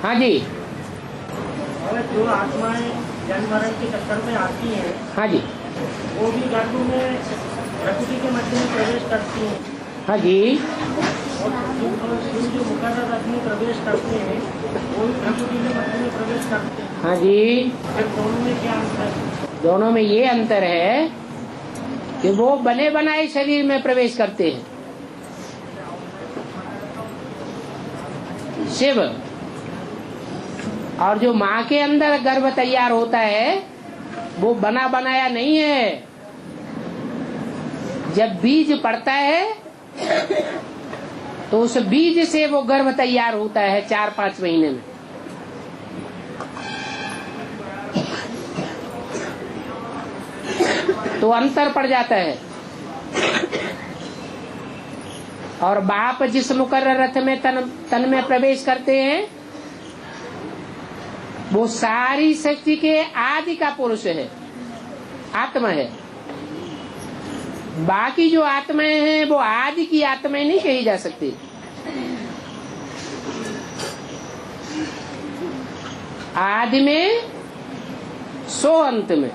हाँ जी। और जो आत्माएं जन्म मरण के चक्कर में आती हैं, हाँ जी। वो भी गर्भ में प्रकृति के मध्य में प्रवेश करती हैं। हाँ जी। और शिव जो मुकर्रर रथ में प्रवेश करते हैं, वो भी प्रकृति के मध्य में प्रवेश करते हैं। हाँ जी। फिर दोनों में क्या अंतर है? दोनों में ये अंतर है कि वो बने बनाए शरीर में प्रवेश करते हैं शिव, और जो माँ के अंदर गर्भ तैयार होता है वो बना बनाया नहीं है। जब बीज पड़ता है तो उस बीज से वो गर्भ तैयार होता है 4-5 महीने में। तो अंतर पड़ जाता है। और बाप जिस मुकर्रर रथ में तन में प्रवेश करते हैं वो सारी सृष्टि के आदि का पुरुष है, आत्मा है। बाकी जो आत्माएं हैं वो आदि की आत्माएं नहीं कही जा सकती। आदि में सो अंत में।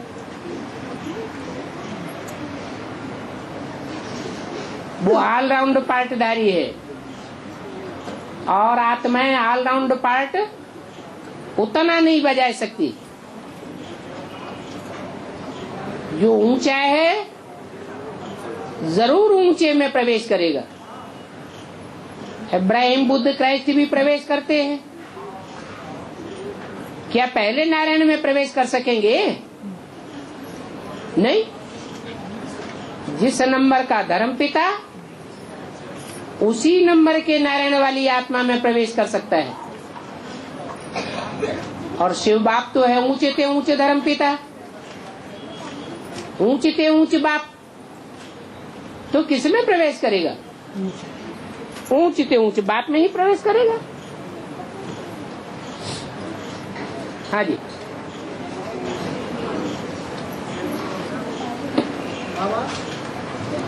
वो ऑलराउंड पार्टधारी है और आत्माएं ऑलराउंड पार्ट उतना नहीं बजा सकती। जो ऊंचा है जरूर ऊंचे में प्रवेश करेगा। इब्राहिम, बुद्ध, क्राइस्ट भी प्रवेश करते हैं। क्या पहले नारायण में प्रवेश कर सकेंगे? नहीं। जिस नंबर का धर्मपिता उसी नंबर के नारायण वाली आत्मा में प्रवेश कर सकता है। और शिव बाप तो है ऊंचे ते ऊंचे धर्मपिता, ऊंचे ते ऊंचे बाप, तो किस में प्रवेश करेगा? ऊंचे ते ऊंचे बाप में ही प्रवेश करेगा। हाँ जी।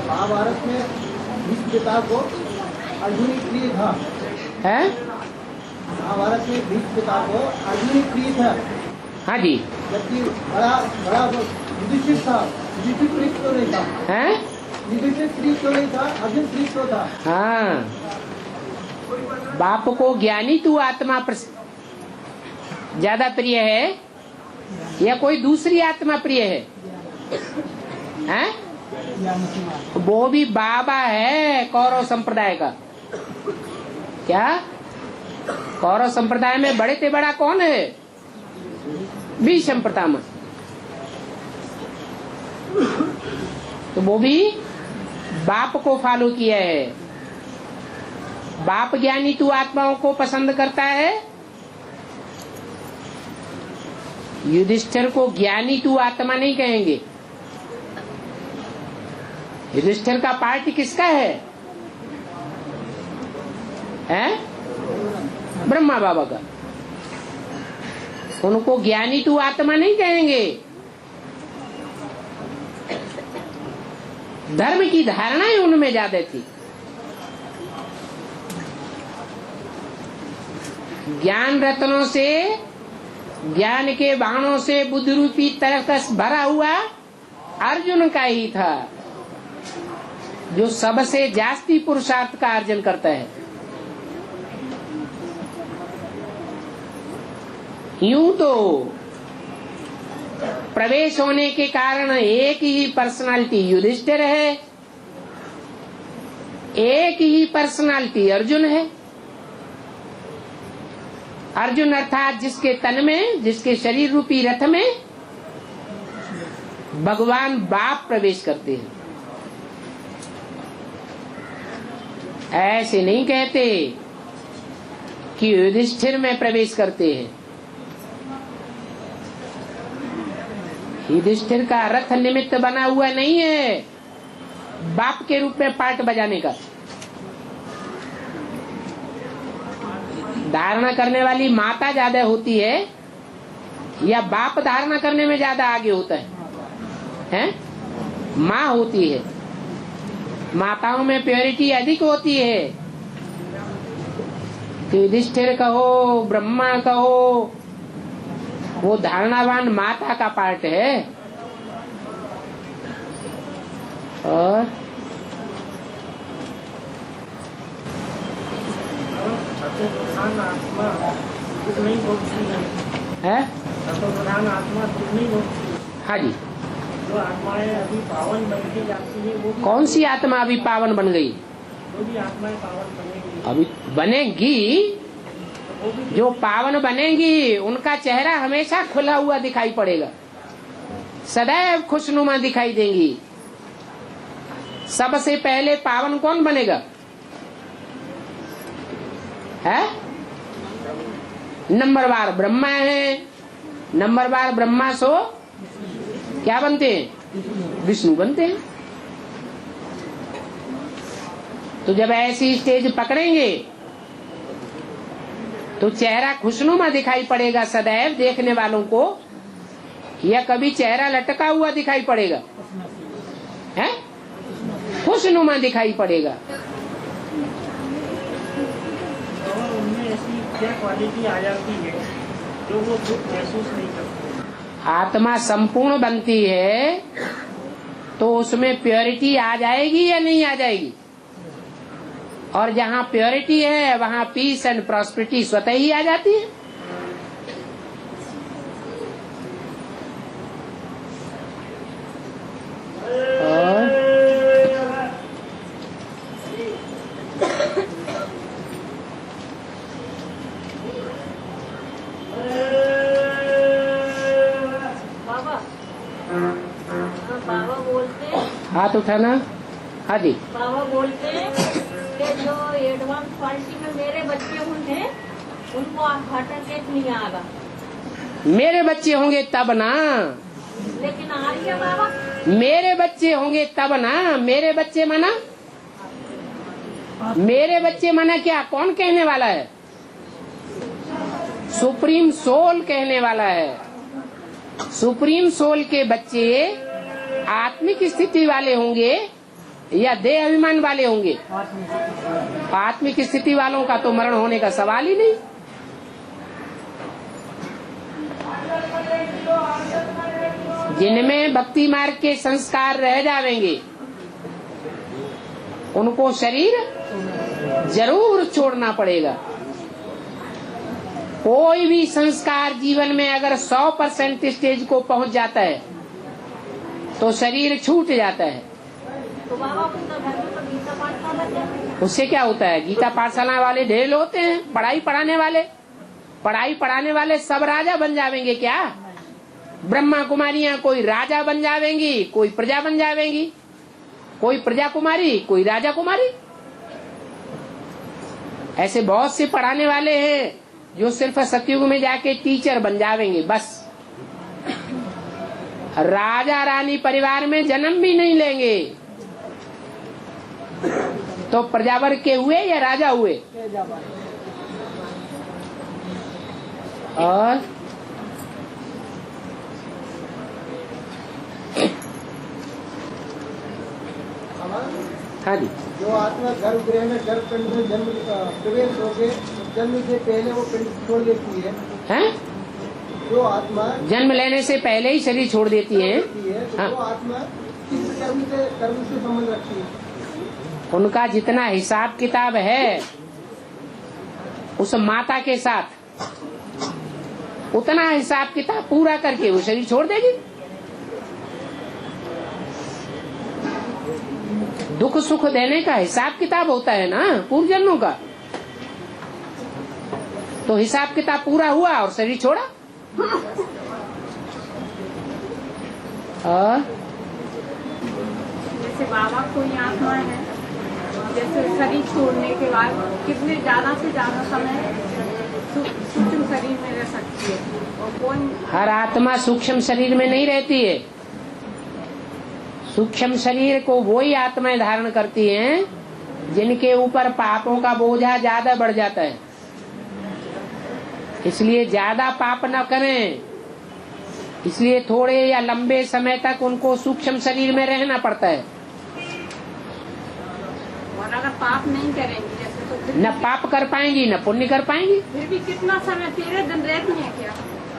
महाभारत में भीष्म पिता को अर्जुन प्रिय था। है? महाभारत में भीष्म पिता को अर्जुन प्रिय था। हाँ जी। जबकि बड़ा बड़ा युधिष्ठिर था, युधिष्ठिर प्रिय तो नहीं था। है? युधिष्ठिर प्रिय तो नहीं था, अर्जुन प्रिय तो था। हाँ। बाप को ज्ञानी तू आत्मा ज्यादा प्रिय है या कोई दूसरी आत्मा प्रिय है? हैं? वो भी बाबा है कौरव संप्रदाय का। क्या कौरव संप्रदाय में बड़े से बड़ा कौन है? भीष्म पितामह। तो वो भी बाप को फॉलो किया है। बाप ज्ञानी तू आत्माओं को पसंद करता है। युधिष्ठिर को ज्ञानी तू आत्मा नहीं कहेंगे। युधिष्ठिर का पार्टी किसका है? हैं? ब्रह्मा बाबा का। उनको ज्ञानी तू आत्मा नहीं कहेंगे। धर्म की धारणाएं उनमें ज्यादा थी। ज्ञान रत्नों से, ज्ञान के बाणों से बुद्ध रूपी तरकस भरा हुआ अर्जुन का ही था, जो सबसे जास्ती पुरुषार्थ का अर्जन करता है। यूं तो प्रवेश होने के कारण एक ही पर्सनालिटी युधिष्ठिर है, एक ही पर्सनालिटी अर्जुन है। अर्जुन अर्थात जिसके तन में, जिसके शरीर रूपी रथ में भगवान बाप प्रवेश करते हैं। ऐसे नहीं कहते कि युधिष्ठिर में प्रवेश करते हैं। युधिष्ठिर का रथ निमित्त बना हुआ नहीं है बाप के रूप में पार्ट बजाने का। धारणा करने वाली माता ज्यादा होती है या बाप धारणा करने में ज्यादा आगे होता है? हैं? माँ होती है। माताओं में प्योरिटी अधिक होती है। कि युधिष्ठिर कहो, ब्रह्मा कहो, वो धारणावान माता का पार्ट है। और प्रधान आत्मा दुख नहीं भोगती है। प्रधान आत्मा दुख नहीं भोगती। हाँ जी। जो आत्माएं अभी पावन बनती जाती है वो भी, कौन सी आत्मा अभी पावन बन गई? जो भी आत्माएं पावन बनेगी अभी बनेगी। वो भी जो पावन बनेगी उनका चेहरा हमेशा खुला हुआ दिखाई पड़ेगा, सदैव खुशनुमा दिखाई देंगी। सबसे पहले पावन कौन बनेगा? है नंबरवार ब्रह्मा है। नंबरवार ब्रह्मा सो क्या बनते हैं? विष्णु बनते हैं। तो जब ऐसी स्टेज पकड़ेंगे तो चेहरा खुशनुमा दिखाई पड़ेगा सदैव देखने वालों को, या कभी चेहरा लटका हुआ दिखाई पड़ेगा? है खुशनुमा दिखाई पड़ेगा। और उनमें ऐसी क्या क्वालिटी आ जाती है जो वो दुख महसूस नहीं करते। आत्मा संपूर्ण बनती है तो उसमें प्योरिटी आ जाएगी या नहीं आ जाएगी? और जहाँ प्योरिटी है वहाँ पीस एंड प्रॉस्पेरिटी स्वतः ही आ जाती है। और बाबा बोलते हैं, हाथ उठाना। हाँ जी। बाबा बोलते हैं कि जो एडवांस पार्टी में मेरे बच्चे होंगे उनको हार्ट अटैक नहीं आएगा, मेरे बच्चे होंगे तब ना। लेकिन आ रही है बाबा। मेरे बच्चे होंगे तब ना। मेरे बच्चे माना? मेरे बच्चे माना क्या? कौन कहने वाला है? सुप्रीम सोल कहने वाला है। सुप्रीम सोल के बच्चे आत्मिक स्थिति वाले होंगे या देह अभिमान वाले होंगे? आत्मिक स्थिति वालों का तो मरण होने का सवाल ही नहीं। जिनमें भक्ति मार्ग के संस्कार रह जाएंगे उनको शरीर जरूर छोड़ना पड़ेगा। कोई भी संस्कार जीवन में अगर 100% स्टेज को पहुंच जाता है तो शरीर छूट जाता है। तो बाबा उनका घर में तो गीता पाठशाला बन जाती है। उससे क्या होता है? गीता पाठशाला वाले ढेर होते हैं, पढ़ाई पढ़ाने वाले सब राजा बन जाएंगे क्या? ब्रह्मा कुमारियां कोई राजा बन जाएंगी, कोई प्रजा बन जाएंगी, कोई प्रजा कुमारी, कोई राजा कुमारी। ऐसे बहुत से पढ़ाने वाले हैं जो सिर्फ सतयुग में जाके टीचर बन जाएंगे बस। राजा रानी परिवार में जन्म भी नहीं लेंगे तो प्रजावर्ग के हुए या राजा हुए? और हाँ जी। जो आत्मा गर्भगृह में गर्भपिंड में जन्म प्रवेश हो गए, जन्म से पहले वो पिंड छोड़ देती है। हैं? जो आत्मा जन्म लेने से पहले ही शरीर छोड़ देती है। तो हाँ। वो आत्मा किस कर्म से संबंध रखती है? उनका जितना हिसाब किताब है उस माता के साथ, उतना हिसाब किताब पूरा करके वो शरीर छोड़ देगी। दुख सुख देने का हिसाब किताब होता है ना पूर्व जन्मों का, तो हिसाब किताब पूरा हुआ और शरीर छोड़ा। और जैसे बाबा कोई आत्मा है, जैसे शरीर छोड़ने के बाद कितने ज्यादा से ज्यादा समय सूक्ष्म शरीर में रह सकती है, और कोई हर आत्मा सूक्ष्म शरीर में नहीं रहती है। सूक्ष्म शरीर को वही आत्माएं धारण करती हैं जिनके ऊपर पापों का बोझा ज्यादा बढ़ जाता है। इसलिए ज्यादा पाप न करें, इसलिए थोड़े या लंबे समय तक उनको सूक्ष्म शरीर में रहना पड़ता है। और अगर पाप नहीं करेंगे, जैसे तो फिर न पाप कर पाएंगी न पुण्य कर पाएंगी। फिर भी कितना समय 13 दिन रहती है क्या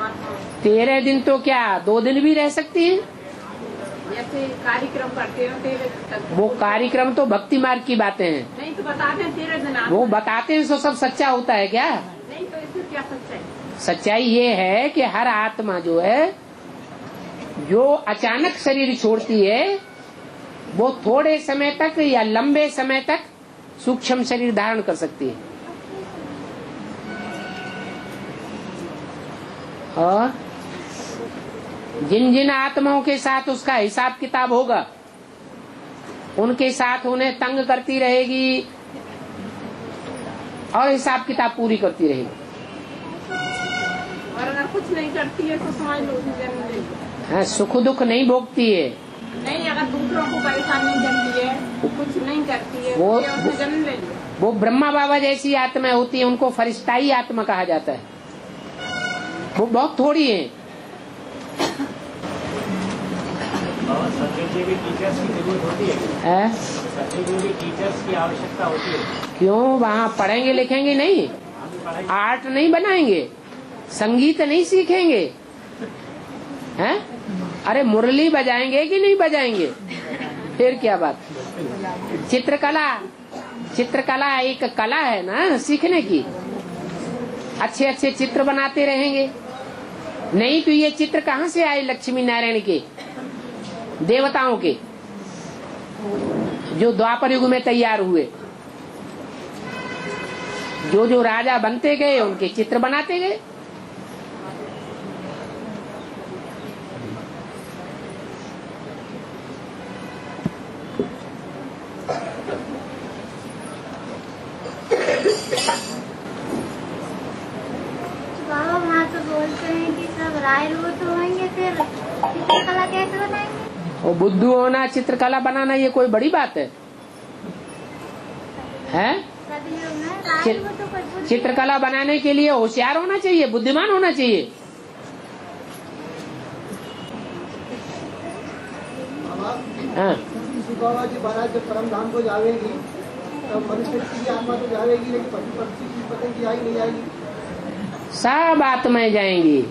आत्मा? 13 दिन तो क्या 2 दिन भी रह सकती है। जैसे कार्यक्रम करते हो 13 दिन तक। वो कार्यक्रम तो भक्ति मार्ग की बातें हैं, नहीं तो बताते हैं 13 दिन वो बताते हैं, सो सब सच्चा होता है क्या? नहीं तो इसमें क्या सच्चाई? सच्चाई ये है कि हर आत्मा जो है, जो अचानक शरीर छोड़ती है, वो थोड़े समय तक या लंबे समय तक सूक्ष्म शरीर धारण कर सकती है। और जिन जिन आत्माओं के साथ उसका हिसाब किताब होगा, उनके साथ उन्हें तंग करती रहेगी और हिसाब किताब पूरी करती रहेगी। और अगर कुछ नहीं करती है तो समझ लो जन्म ले लो। हाँ, सुख दुख नहीं भोगती है नहीं, अगर दूसरों को परेशानी देती है, कुछ नहीं करती है, वो- तो उसने जन्म ले लिया। वो ब्रह्मा बाबा जैसी आत्मा होती है, उनको फरिश्ताई आत्मा कहा जाता है। वो बहुत थोड़ी है। और सब्जेक्ट में भी टीचर्स की जरूरत होती है, सब्जेक्ट में भी टीचर्स की आवश्यकता होती है। क्यों? वहाँ पढ़ेंगे लिखेंगे नहीं, आर्ट नहीं बनाएंगे, संगीत नहीं सीखेंगे, हैं? अरे मुरली बजाएंगे कि नहीं बजाएंगे? फिर क्या बात? चित्रकला, चित्रकला एक कला है ना सीखने की। अच्छे अच्छे चित्र बनाते रहेंगे। नहीं तो ये चित्र कहाँ से आए? लक्ष्मी नारायण के, देवताओं के, जो द्वापर युग में तैयार हुए। जो जो राजा बनते गए उनके चित्र बनाते गए। बाबा वहाँ तो बोलते हैं कि सब राय रूट होंगे, फिर चित्रकला कैसे बनाएंगे? और बुद्धू होना, चित्रकला बनाना, ये कोई बड़ी बात है? हैं? सभी लोग ना राय चित- रूट को बुद्धि- चित्रकला बनाने के लिए होशियार होना चाहिए, बुद्धिमान होना चाहिए। हाँ, बाबा जी महाराज जब परम धाम को जावेगी तब मनुष्य की आत्मा तो जावेगी, लेकिन पशु पक्षी की पतंग की आई नहीं जाएगी। सब आत्माएं जाएंगी।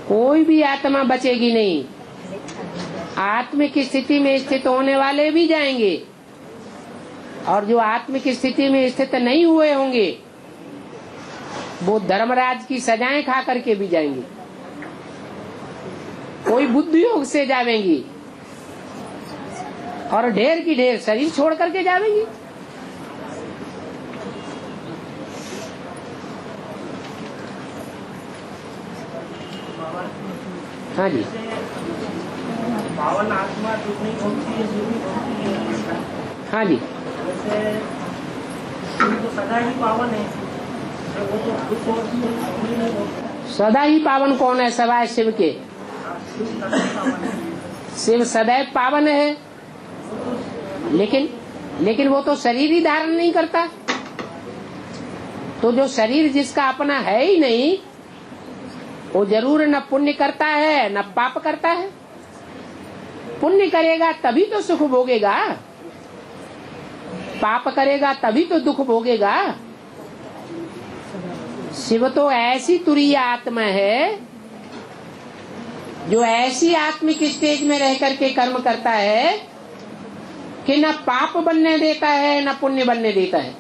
कोई भी आत्मा बचेगी नहीं। आत्मिक स्थिति में स्थित होने वाले भी जाएंगे, और जो आत्मिक स्थिति में स्थित नहीं हुए होंगे वो धर्मराज की सजाएं खा करके भी जाएंगे। कोई बुद्धि योग से जावेंगी और ढेर की ढेर शरीर छोड़ करके जावेंगी। हाँ जी, पावन आत्मा दुख नहीं भोगती है, सुख नहीं भोगती है। हाँ जी। वैसे शिव तो सदा ही पावन है, तो वो तो दुख और सुख नहीं भोगता। सदा ही पावन कौन है? सवाय शिव के। शिव सदा ही पावन है। शिव सदैव पावन है, लेकिन वो तो शरीर ही धारण नहीं करता। तो जो शरीर जिसका अपना है ही नहीं, वो जरूर न पुण्य करता है न पाप करता है। पुण्य करेगा तभी तो सुख भोगेगा, पाप करेगा तभी तो दुख भोगेगा। शिव तो ऐसी तुरीय आत्मा है जो ऐसी आत्मिक स्टेज में रह करके कर्म करता है कि न पाप बनने देता है न पुण्य बनने देता है।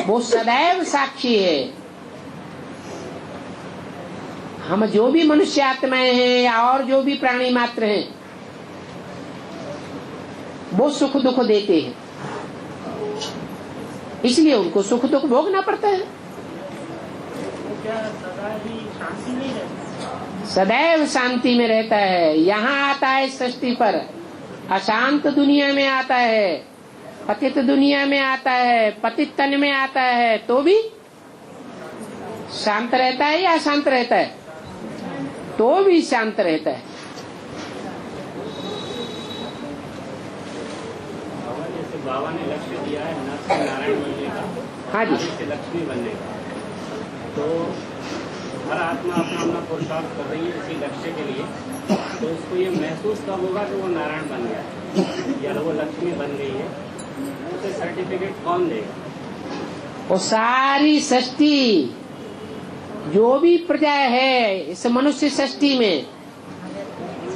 वो सदैव साक्षी है। हम जो भी मनुष्य आत्माएं हैं या और जो भी प्राणी मात्र हैं, वो सुख दुख देते हैं, इसलिए उनको सुख दुख भोगना पड़ता है। वो क्या सदा ही शांति नहीं रहती? सदैव शांति में रहता है। यहाँ आता है सृष्टि पर, अशांत दुनिया में आता है, पतित दुनिया में आता है, पतित तन में आता है, तो भी शांत रहता है या अशांत रहता है? तो भी शांत रहता है। जैसे बाबा ने लक्ष्य दिया है नर से नारायण बनने का, हाँ जी। नारी से लक्ष्मी बनने का, तो हर आत्मा अपना अपना पुरुषार्थ कर रही है इसी लक्ष्य के लिए। तो इसको ये महसूस कब होगा कि वो नारायण बन गया या वो लक्ष्मी बन गई है? उसे सर्टिफिकेट कौन देगा? वो सारी सृष्टि जो भी प्रजा है इस मनुष्य सृष्टि में,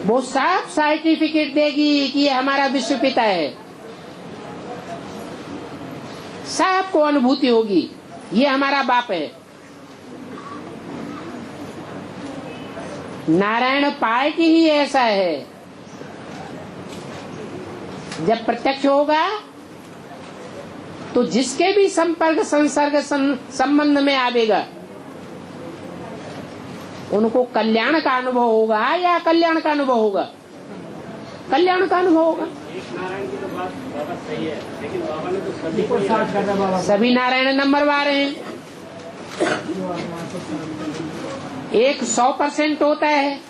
वो सब सर्टिफिकेट देगी कि ये हमारा विश्व पिता है। सबको अनुभूति होगी ये हमारा बाप है। नारायण पार्टी ही ऐसा है, जब प्रत्यक्ष होगा तो जिसके भी संपर्क संसर्ग संबंध में आवेगा उनको कल्याण का अनुभव होगा या कल्याण का अनुभव होगा? कल्याण का अनुभव होगा। एक नारायण की तो बात बाबा सही है, लेकिन बाबा ने तो सभी को सभी नारायण नंबरवार हैं। एक 100% होता है,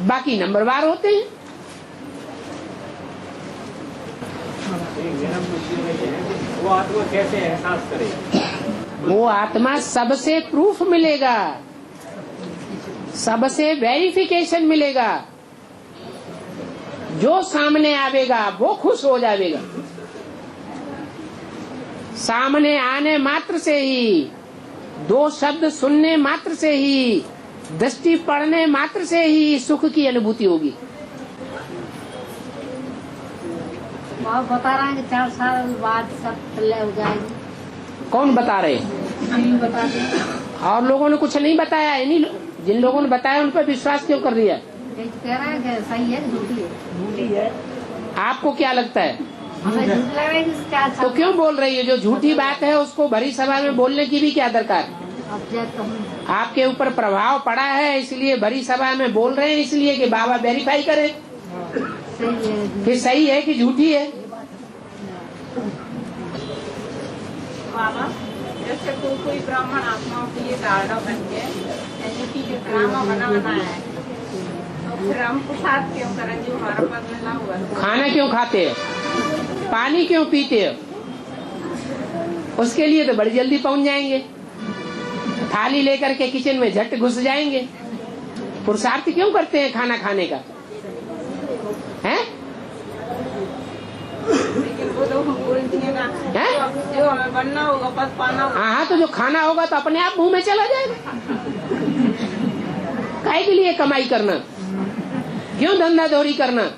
बाकी नंबरवार होते हैं। मेरा प्रश्न ये है कि वो आत्मा कैसे एहसास करे? वो आत्मा सबसे प्रूफ मिलेगा, सबसे वेरिफिकेशन मिलेगा। जो सामने आवेगा वो खुश हो जाएगा। सामने आने मात्र से ही, दो शब्द सुनने मात्र से ही, दृष्टि पड़ने मात्र से ही सुख की अनुभूति होगी। आप बता रहे हैं कि 4 साल बाद सब प्रलय हो जाएगी। कौन बता रहे? हम बताते हैं। और लोगों ने कुछ नहीं बताया। इन्हीं जिन लोगों ने बताया उन पर विश्वास क्यों कर दिया? कह रहा है कि सही है, झूठी है। आपको क्या लगता है? हमें झूठ लग रहा है कि 4 साल। तो क्यों बोल रही है? जो झूठी बात है उसको भरी सभा में बोलने की भी क्या दरकार? अब जब हम आपके ऊपर प्रभाव पड़ा है इसलिए भरी सभा में बोल रहे हैं, इसलिए कि बाबा वेरीफाई करें सही है। कि सही है कि झूठी है। बाबा जैसे कोई ब्राह्मण आत्माओं की ये धारणा बन गए, यानी कि जो ड्रामा बना है, तो फिर हम पुरुषार्थ क्यों करें जो हमारा पद मिलना हुआ? खाना क्यों खाते हो? पानी क्यों पीते हो? उसके लिए तो बड़ी जल्दी पहुंच जाएंगे। थाली लेकर के किचन में झट घुस जाएंगे। पुरुषार्थ क्यों करते हैं खाना खाने का? हैं? लेकिन वो तो हम बोलती है ना, हैं? जो हमें बनना होगा, पद पाना होगा। हाँ, तो जो खाना होगा तो अपने आप मुंह में चला जाएगा। काहे के लिए कमाई करना? क्यों धंधा दौरी करना?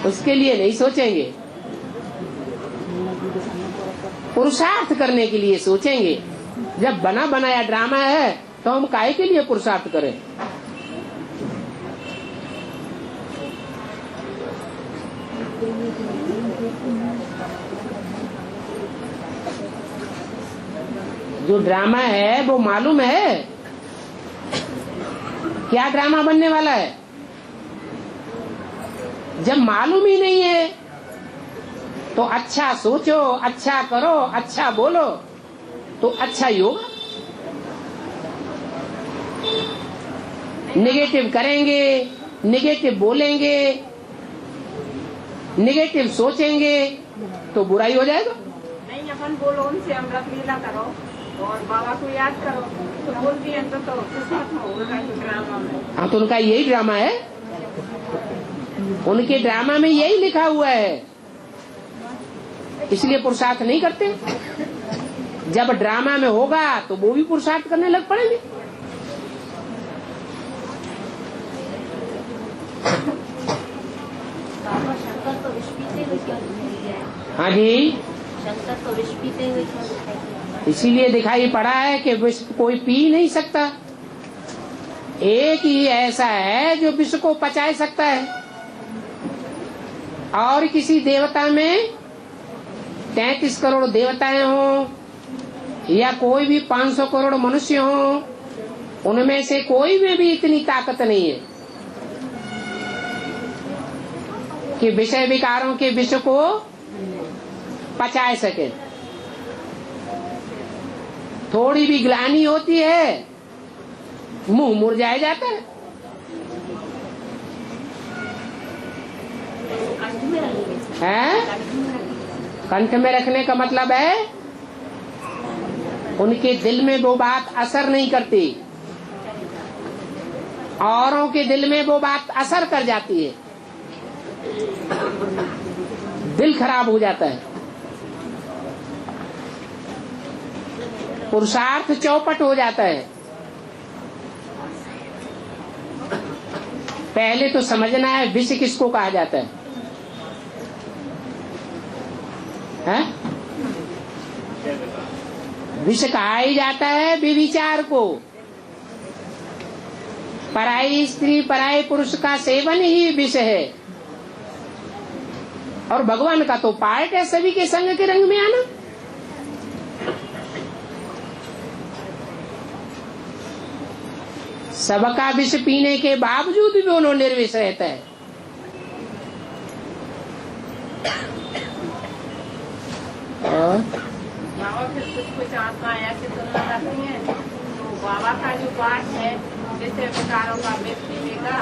उसके लिए नहीं सोचेंगे, पुरुषार्थ करने के लिए सोचेंगे। जब बना बनाया ड्रामा है तो हम काहे के लिए पुरुषार्थ करें? जो ड्रामा है वो मालूम है क्या ड्रामा बनने वाला है? जब मालूम ही नहीं है तो अच्छा सोचो, अच्छा करो, अच्छा बोलो तो अच्छा ही होगा। नेगेटिव करेंगे, नेगेटिव बोलेंगे, नेगेटिव सोचेंगे तो बुराई हो जाएगा। नहीं, अपन बोलो उनसे अमृत लीला करो और बाबा को याद करो, तो बोल दिए तो किस्मत में होगा ड्रामा में। हाँ, तो उनका यही ड्रामा है। उनके ड्रामा में यही लिखा हुआ है, इसलिए पुरुषार्थ नहीं करते। जब ड्रामा में होगा तो वो भी पुरुषार्थ करने लग पड़ेंगे। शंकर तो विष पीते हुए क्यों दिखाई दिया है? हाँ जी, शंकर तो विष पीते हुए क्यों दिखाई दिया है? इसीलिए दिखाई पड़ा है कि विष कोई पी नहीं सकता। एक ही ऐसा है जो विष को पचा सकता है। और किसी देवता में 33 करोड़ देवताएं हों या कोई भी 500 करोड़ मनुष्य हों, उनमें से कोई में भी इतनी ताकत नहीं है कि विषय विकारों के विष को पचा सके। थोड़ी भी ग्लानि होती है मुंह मुरझाया जाता है। कंठ में रखने का मतलब है उनके दिल में वो बात असर नहीं करती। औरों के दिल में वो बात असर कर जाती है, दिल खराब हो जाता है, पुरुषार्थ चौपट हो जाता है। पहले तो समझना है विष किसको कहा जाता है, हैं? विष कहा ही जाता है व्यभिचार को। पराई स्त्री पराई पुरुष का सेवन ही विष है। और भगवान का तो पार्ट है सभी के संग के रंग में आना। सबका विष पीने के बावजूद भी वो निर्विष रहता है। और बाबा फिर कुछ आत्मा ऐसे तुलना करती है, तो बाबा का जो पाठ है जैसे विकारों का व्यक्ति का,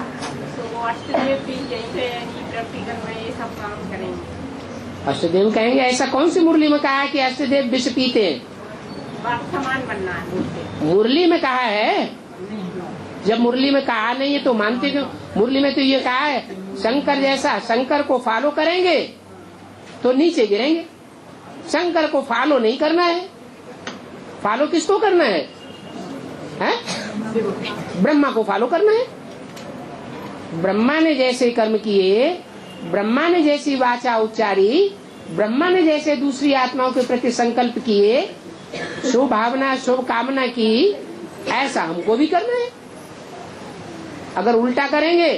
तो वो अष्टदेव भी जैसे प्रैक्टिकल में ये सब काम करेंगे। अष्टदेव कहेंगे? ऐसा कौन सी मुरली में कहा है कि अष्टदेव विष पीते हैं? बाप समान बनना है बोलते। मुरली में कहा है? जब मुरली में कहा नहीं है तो मानते क्यों? मुरली में तो ये कहा है शंकर जैसा, शंकर को फॉलो करेंगे तो नीचे गिरेंगे। शंकर को फॉलो नहीं करना है। फॉलो किसको करना है? हैं? ब्रह्मा को फॉलो करना है। ब्रह्मा ने जैसे कर्म किए, ब्रह्मा ने जैसी वाचा उच्चारी, ब्रह्मा ने जैसे दूसरी आत्माओं के प्रति संकल्प किए, शुभ भावना शुभ कामना की, ऐसा हमको भी करना है। अगर उल्टा करेंगे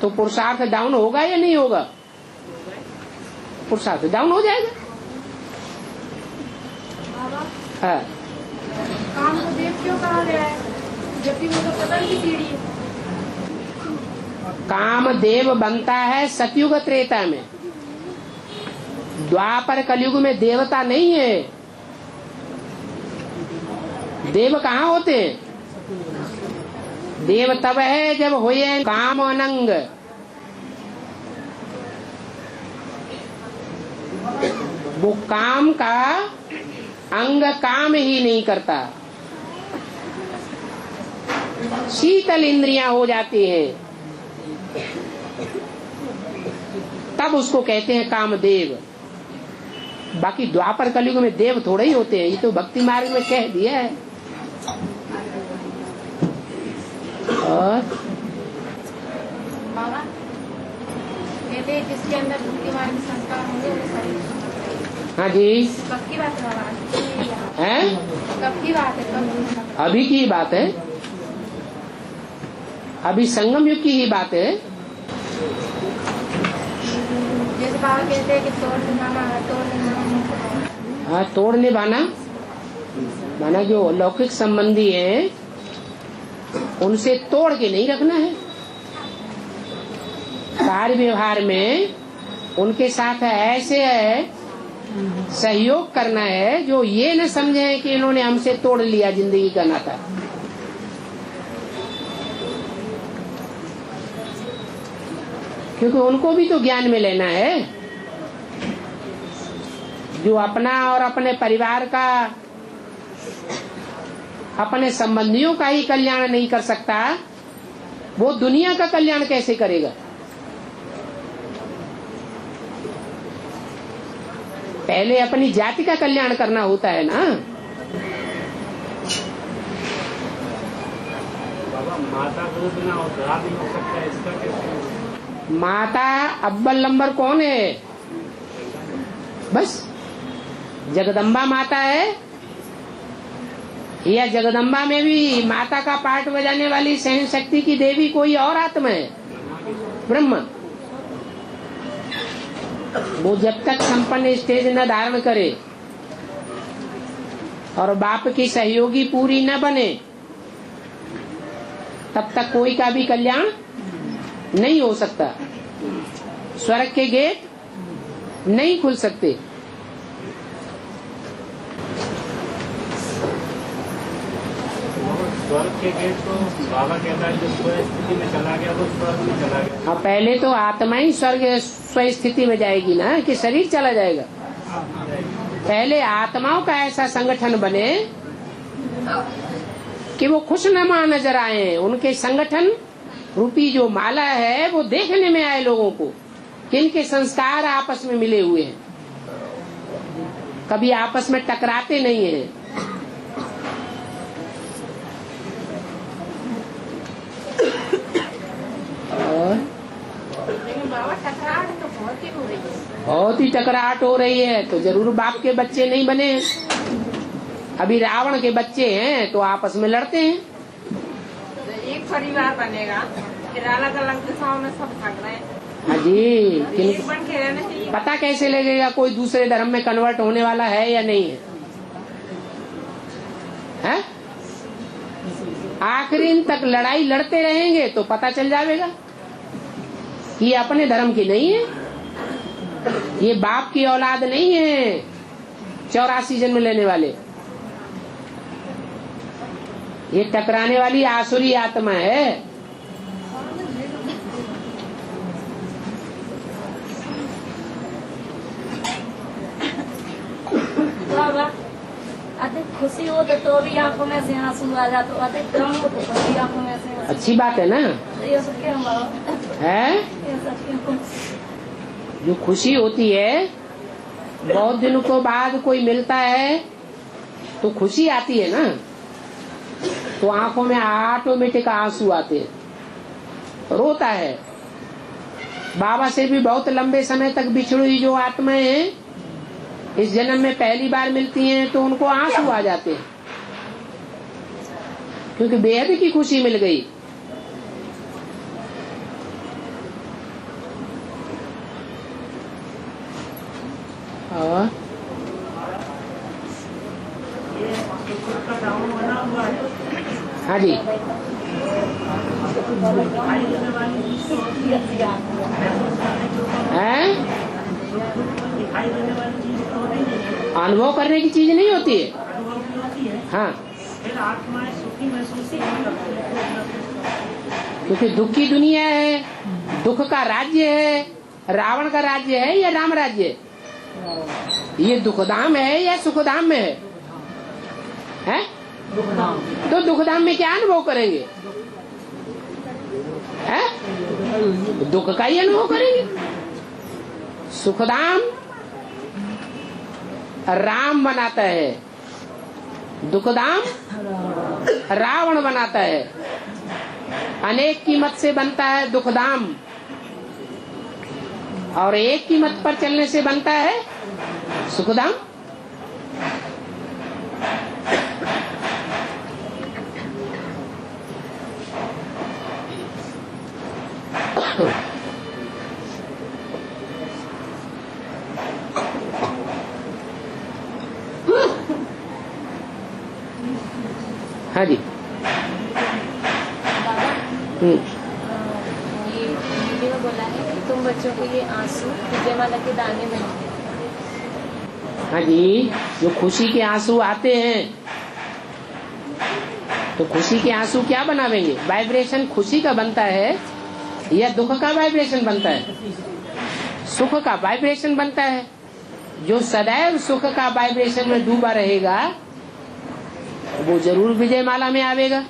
तो पुरुषार्थ डाउन होगा या नहीं होगा? पुरुषार्थ डाउन हो जाएगा। हाँ। काम को देव क्यों कहा गया है, जबकि वो तो पतन की सीढ़ी है। काम देव बनता है सतयुग त्रेता में। द्वापर कलयुग में देवता नहीं है। देव कहाँ होते हैं? देव तब है जब होए काम अनंग। वो काम का अंग काम ही नहीं करता, शीतल इंद्रियां हो जाती हैं, तब उसको कहते हैं कामदेव। बाकी द्वापर कलयुग में देव थोड़े ही होते हैं। ये तो भक्ति मार्ग में कह दिया है। और बाबा कहते हैं जिसके अंदर भक्ति मार्ग में संस्कार होंगे वो शरीर। हाँ जी, कब की बात है बाबा? है कब की बात है? कब? अभी की बात है, अभी संगम युग की ही बात है। जैसे बाबा कहते हैं कि तोड़ निभाना। हाँ, तोड़ निभाना माना जो लौकिक संबंधी है उनसे तोड़ के नहीं रखना है। कार्य व्यवहार में उनके साथ ऐसे सहयोग करना है जो ये न समझे कि इन्होंने हमसे तोड़ लिया जिंदगी का नाता। क्योंकि उनको भी तो ज्ञान में लेना है। जो अपना और अपने परिवार का, अपने संबंधियों का ही कल्याण नहीं कर सकता, वो दुनिया का कल्याण कैसे करेगा? पहले अपनी जाति का कल्याण करना होता है ना। बाबा माता दूध ना हो तो भी हो सकता है, इसका कैसे? माता अव्वल नंबर कौन है? बस जगदम्बा माता है, या जगदम्बा में भी माता का पार्ट बजाने वाली सहन शक्ति की देवी कोई और आत्मा है? ब्रह्मा। वो जब तक संपन्न स्टेज न धारण करे और बाप की सहयोगी पूरी न बने, तब तक कोई का भी कल्याण नहीं हो सकता। स्वर्ग के गेट नहीं खुल सकते। स्वर्ग के गेट तो बाबा कहता है जो स्व स्थिति में चला गया वो स्वर्ग में चला गया। हाँ, पहले तो आत्मा ही स्वर्ग स्व स्थिति में जाएगी ना, कि शरीर चला जाएगा। पहले आत्माओं का ऐसा संगठन बने कि वो खुशनुमा नजर आए, उनके संगठन रूपी जो माला है वो देखने में आए लोगों को कि इनके संस्कार आपस में मिले हुए हैं, कभी आपस में टकराते नहीं हैं। और लेकिन बाबा टकराहट तो बहुत ही हो रही है। बहुत ही टकराहट हो रही है, तो जरूर बाप के बच्चे नहीं बने हैं। अभी रावण के बच्चे हैं तो आपस में लड़ते हैं। तो एक परिवार बनेगा, फिर अलग अलग दिशाओं में सब भाग रहे हैं। हाँ जी, एक बन के रहना चाहिए। पता कैसे लगेगा कोई दूसरे धर्म में कन्वर्ट होने वाला है या नहीं है? हैं? आखिरी दिन तक लड़ाई लड़ते रहेंगे तो पता चल जाएगा कि ये अपने धर्म की नहीं है, ये बाप की औलाद नहीं है 84 जन्म लेने वाले। ये टकराने वाली आसुरी आत्मा है। बाबा अधिक खुशी हो तो भी आंखों में से आंसू आ जाते, अधिक गम हो तो भी आंखों में से आंसू। अच्छी बात है ना, ये सब क्यों बाबा? है ये सब क्यों? जो खुशी होती है बहुत दिनों के बाद कोई मिलता है तो खुशी आती है ना, तो आंखों में ऑटोमेटिक आंसू आते हैं, रोता है। बाबा से भी बहुत लंबे समय तक बिछड़ी जो आत्माएं हैं इस जन्म में पहली बार मिलती हैं तो उनको आंसू आ जाते हैं, क्योंकि बेहद की खुशी मिल गई। और का डाउन बना हुआ है, हाँ जी, दिखाई देने वाली चीज तो होती है, हैं? दिखाई देने वाली चीज तो नहीं है, अनुभव करने की चीज नहीं होती है। अनुभव की होती है। हाँ, फिर आत्माएं सुखी महसूस नहीं करती है, क्योंकि दुख की दुनिया है, दुख का राज्य है। रावण का राज्य है या राम राज्य है? ये दुखधाम है या सुखधाम में है? हैं? तो दुखधाम में क्या अनुभव करेंगे? हैं? दुख का ही अनुभव करेंगे। सुखधाम राम बनाता है, दुखधाम रावण बनाता है। अनेक की मत से बनता है दुखधाम, और एक की मत पर चलने से बनता है सुखधाम। हाँ जी, ये हिंदी में बोला है कि तुम बच्चों को ये आंसू विजयमाला के दाने बने। हाँ जी, जो खुशी के आंसू आते हैं तो खुशी के आंसू क्या बनावेंगे? वाइब्रेशन खुशी का बनता है या दुख का वाइब्रेशन बनता है? सुख का वाइब्रेशन बनता है। जो सदैव सुख का वाइब्रेशन में डूबा रहेगा वो जरूर विजयमाला में आवेगा,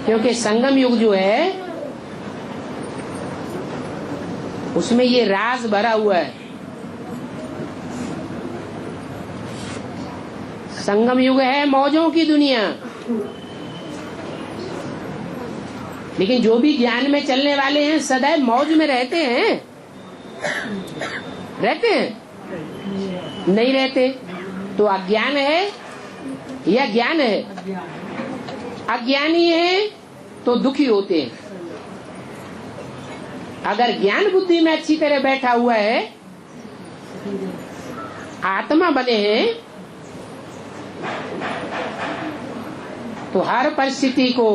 क्योंकि संगम युग जो है उसमें ये राज भरा हुआ है। संगम युग है मौजों की दुनिया, लेकिन जो भी ज्ञान में चलने वाले हैं सदैव मौज में रहते हैं। रहते हैं? नहीं रहते। तो अज्ञान है या ज्ञान है? अज्ञानी है तो दुखी होते हैं। अगर ज्ञान बुद्धि में अच्छी तरह बैठा हुआ है, आत्मा बने हैं, तो हर परिस्थिति को,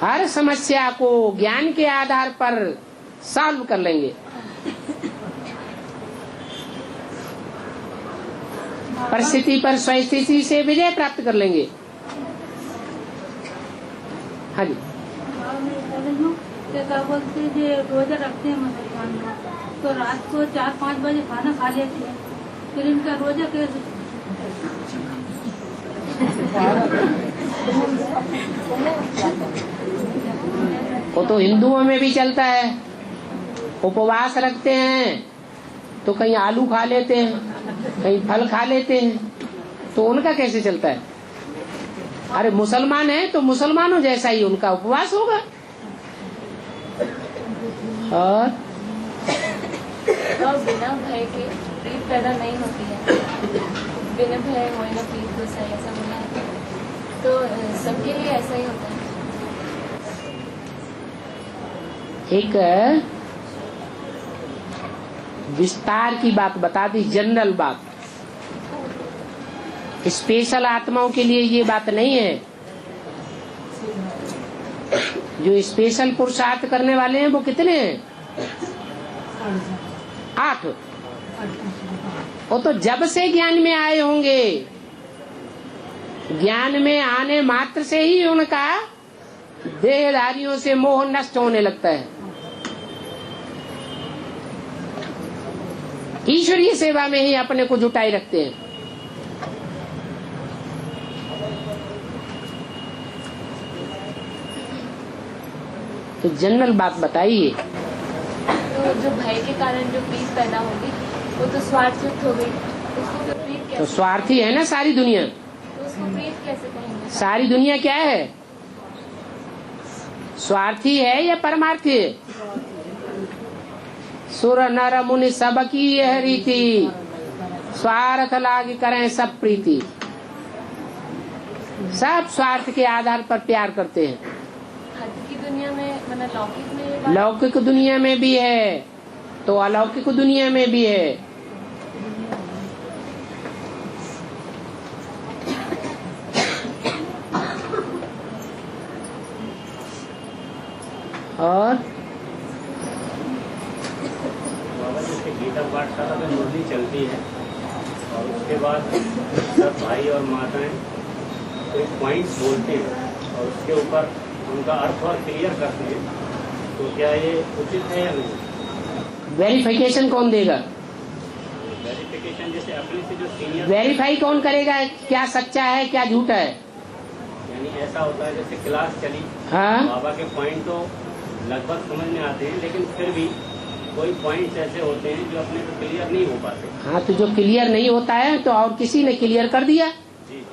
हर समस्या को ज्ञान के आधार पर सॉल्व कर लेंगे। परिस्थिति पर स्वस्थिति से विजय प्राप्त कर लेंगे। हाँ जी, क्या बोलते जो रोजा रखते हैं मुसलमान लोग, तो रात को 4-5 बजे खाना खा लेते हैं, फिर इनका रोजा कैसे वो तो हिंदुओं में भी चलता है, उपवास रखते हैं तो कहीं आलू खा लेते हैं, कहीं फल खा लेते हैं, तो उनका कैसे चलता है? अरे मुसलमान है तो मुसलमानों जैसा ही उनका उपवास होगा। और बिना भय के प्रीत पैदा नहीं होती है, बिना भय होए ना प्रीत गुस्सा, ऐसा बोला है, तो सबके लिए ऐसा ही होता है। एक विस्तार की बात बता दी, जनरल बात, स्पेशल आत्माओं के लिए ये बात नहीं है। जो स्पेशल पुरुषार्थ करने वाले हैं वो कितने हैं? 8। वो तो जब से ज्ञान में आए होंगे, ज्ञान में आने मात्र से ही उनका देहधारियों से मोह नष्ट होने लगता है। ईश्वरीय सेवा में ही अपने को जुटाए रखते हैं। तो जनरल बात बताइए। तो जो भय के कारण जो प्रीत पैदा होगी वो तो स्वार्थयुक्त हो गई, उसको तो प्रीत तो कैसे, स्वार्थी है ना सारी दुनिया। तो उसको प्रीत कैसे कहेंगे? सारी दुनिया क्या है? स्वार्थी है या परमार्थी है? सुर नर मुनि सबकी यह रीति, स्वार्थ लाग करें सब प्रीति। सब स्वार्थ के आधार पर प्यार करते हैं। की दुनिया में, मतलब लौकिक में ये बात, लौकिक दुनिया में भी है तो अलौकिक दुनिया में भी है। और बाबा जैसे गीता पाठशाला में मुरली चलती है और उसके बाद सब भाई और माताएं कोई पॉइंट्स बोलते हैं और उसके ऊपर उनका अर्थ और क्लियर करते हैं, तो क्या ये उचित है या नहीं? वेरिफिकेशन कौन देगा? वेरिफिकेशन जैसे अपने से जो सीनियर, वेरीफाई कौन करेगा क्या सच्चा है क्या झूठा है? यानी ऐसा होता है जैसे क्लास चली, हाँ, बाबा के पॉइंट तो लगभग समझ में आते हैं, लेकिन फिर भी कोई पॉइंट्स ऐसे होते हैं जो अपने को क्लियर नहीं हो पाते। हाँ, तो जो क्लियर नहीं होता है तो और किसी ने क्लियर कर दिया। जी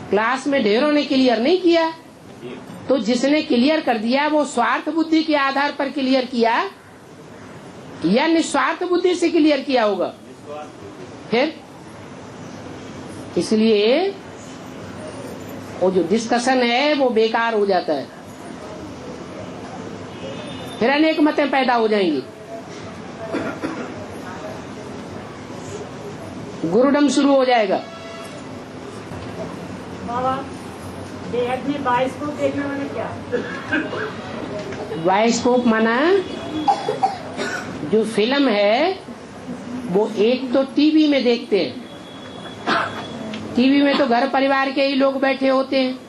क्लास में ढेरों ने क्लियर नहीं किया, जी तो जिसने क्लियर कर दिया वो स्वार्थ बुद्धि के आधार पर क्लियर किया या निस्वार्थ बुद्धि से क्लियर किया होगा? फिर इसलिए वो जो डिस्कशन है वो बेकार हो जाता है, फिर अनेक मतें पैदा हो जाएंगी। गुरुडम शुरू हो जाएगा। बाबा बेहद में बाइस्कोप देखने वाले क्या? बायोस्कोप माना जो फिल्म है वो एक तो टीवी में देखते हैं, टीवी में तो घर परिवार के ही लोग बैठे होते हैं,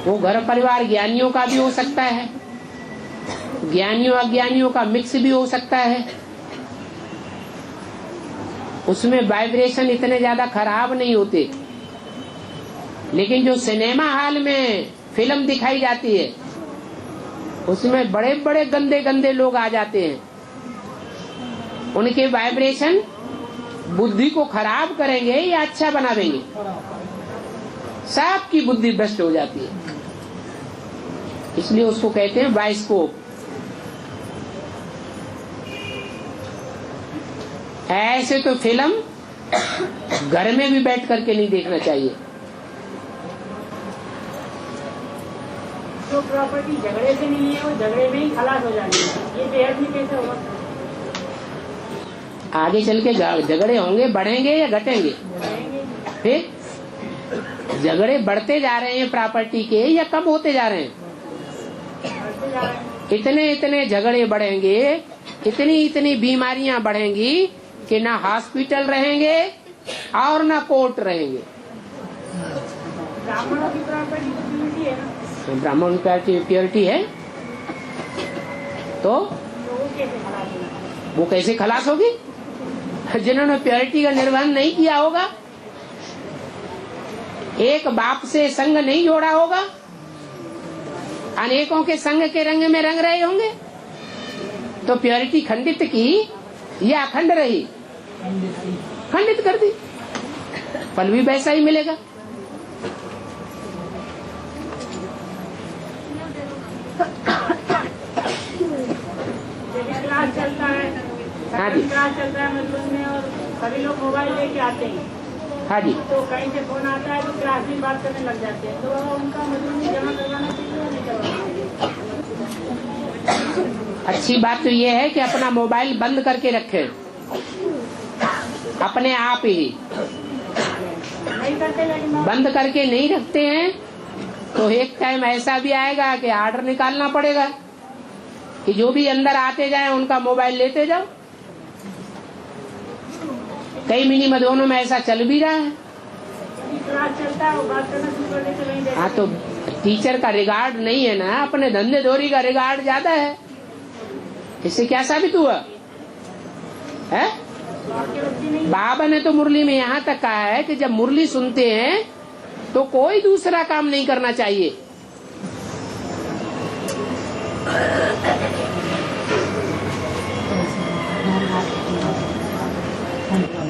वो घर परिवार ज्ञानियों का भी हो सकता है, ज्ञानियों अज्ञानियों का मिक्स भी हो सकता है। उसमें वाइब्रेशन इतने ज्यादा खराब नहीं होते, लेकिन जो सिनेमा हॉल में फिल्म दिखाई जाती है उसमें बड़े बड़े गंदे गंदे लोग आ जाते हैं, उनके वाइब्रेशन बुद्धि को खराब करेंगे या अच्छा बनावेंगे? सबकी बुद्धि भ्रष्ट हो जाती है, इसलिए उसको कहते हैं बायोस्कोप। ऐसे तो फिल्म घर में भी बैठ करके नहीं देखना चाहिए। जो प्रॉपर्टी झगड़े से नहीं है वो झगड़े में ही खलास हो जाती है, ये बेहद में कैसे होगा? आगे चल के झगड़े होंगे, बढ़ेंगे या घटेंगे? फिर झगड़े बढ़ते जा रहे हैं प्रॉपर्टी के या कम होते जा रहे हैं? इतने इतने झगड़े बढ़ेंगे, इतनी इतनी बीमारियां बढ़ेंगी कि ना हॉस्पिटल रहेंगे और ना कोर्ट रहेंगे। ब्राह्मणों की प्रॉपर्टी तो प्योरिटी है ना, तो ब्राह्मण की प्योरिटी है तो वो कैसे खलास होगा? वो कैसे खलास होगी? जिन्होंने प्योरिटी का निर्वहन नहीं किया होगा, एक बाप से संग नहीं जोड़ा होगा, अनेकों के संग के रंग में रंग रहे होंगे, तो प्योरिटी खंडित की या अखंड रही? खंडित कर दी, फल भी वैसा ही मिलेगा। क्लास चलता है, हाँ जी, क्लास चलता है मजलूस में, और सभी लोग मोबाइल लेके आते हैं। हाँ जी, तो कहीं से फोन आता है तो क्लास में बात करने लग जाते हैं, तो उनका मजलूस जमा करवाना चाहिए या नहीं करवाना चाहिए? अच्छी बात तो ये है कि अपना मोबाइल बंद करके रखें, अपने आप ही। नहीं करते, लेकिन बंद करके नहीं रखते हैं तो एक टाइम ऐसा भी आएगा कि आर्डर निकालना पड़ेगा कि जो भी अंदर आते जाए उनका मोबाइल लेते जाओ। कई मिनी मधुबनों में ऐसा चल भी रहा है। क्लास चलता है, वो बात करना शुरू करने से नहीं देते। हाँ, तो टीचर का रिगार्ड नहीं है ना, अपने धंधे धोरी का रिगार्ड ज्यादा है। इससे क्या साबित हुआ है? बाबा ने तो मुरली में यहाँ तक कहा है कि जब मुरली सुनते हैं तो कोई दूसरा काम नहीं करना चाहिए।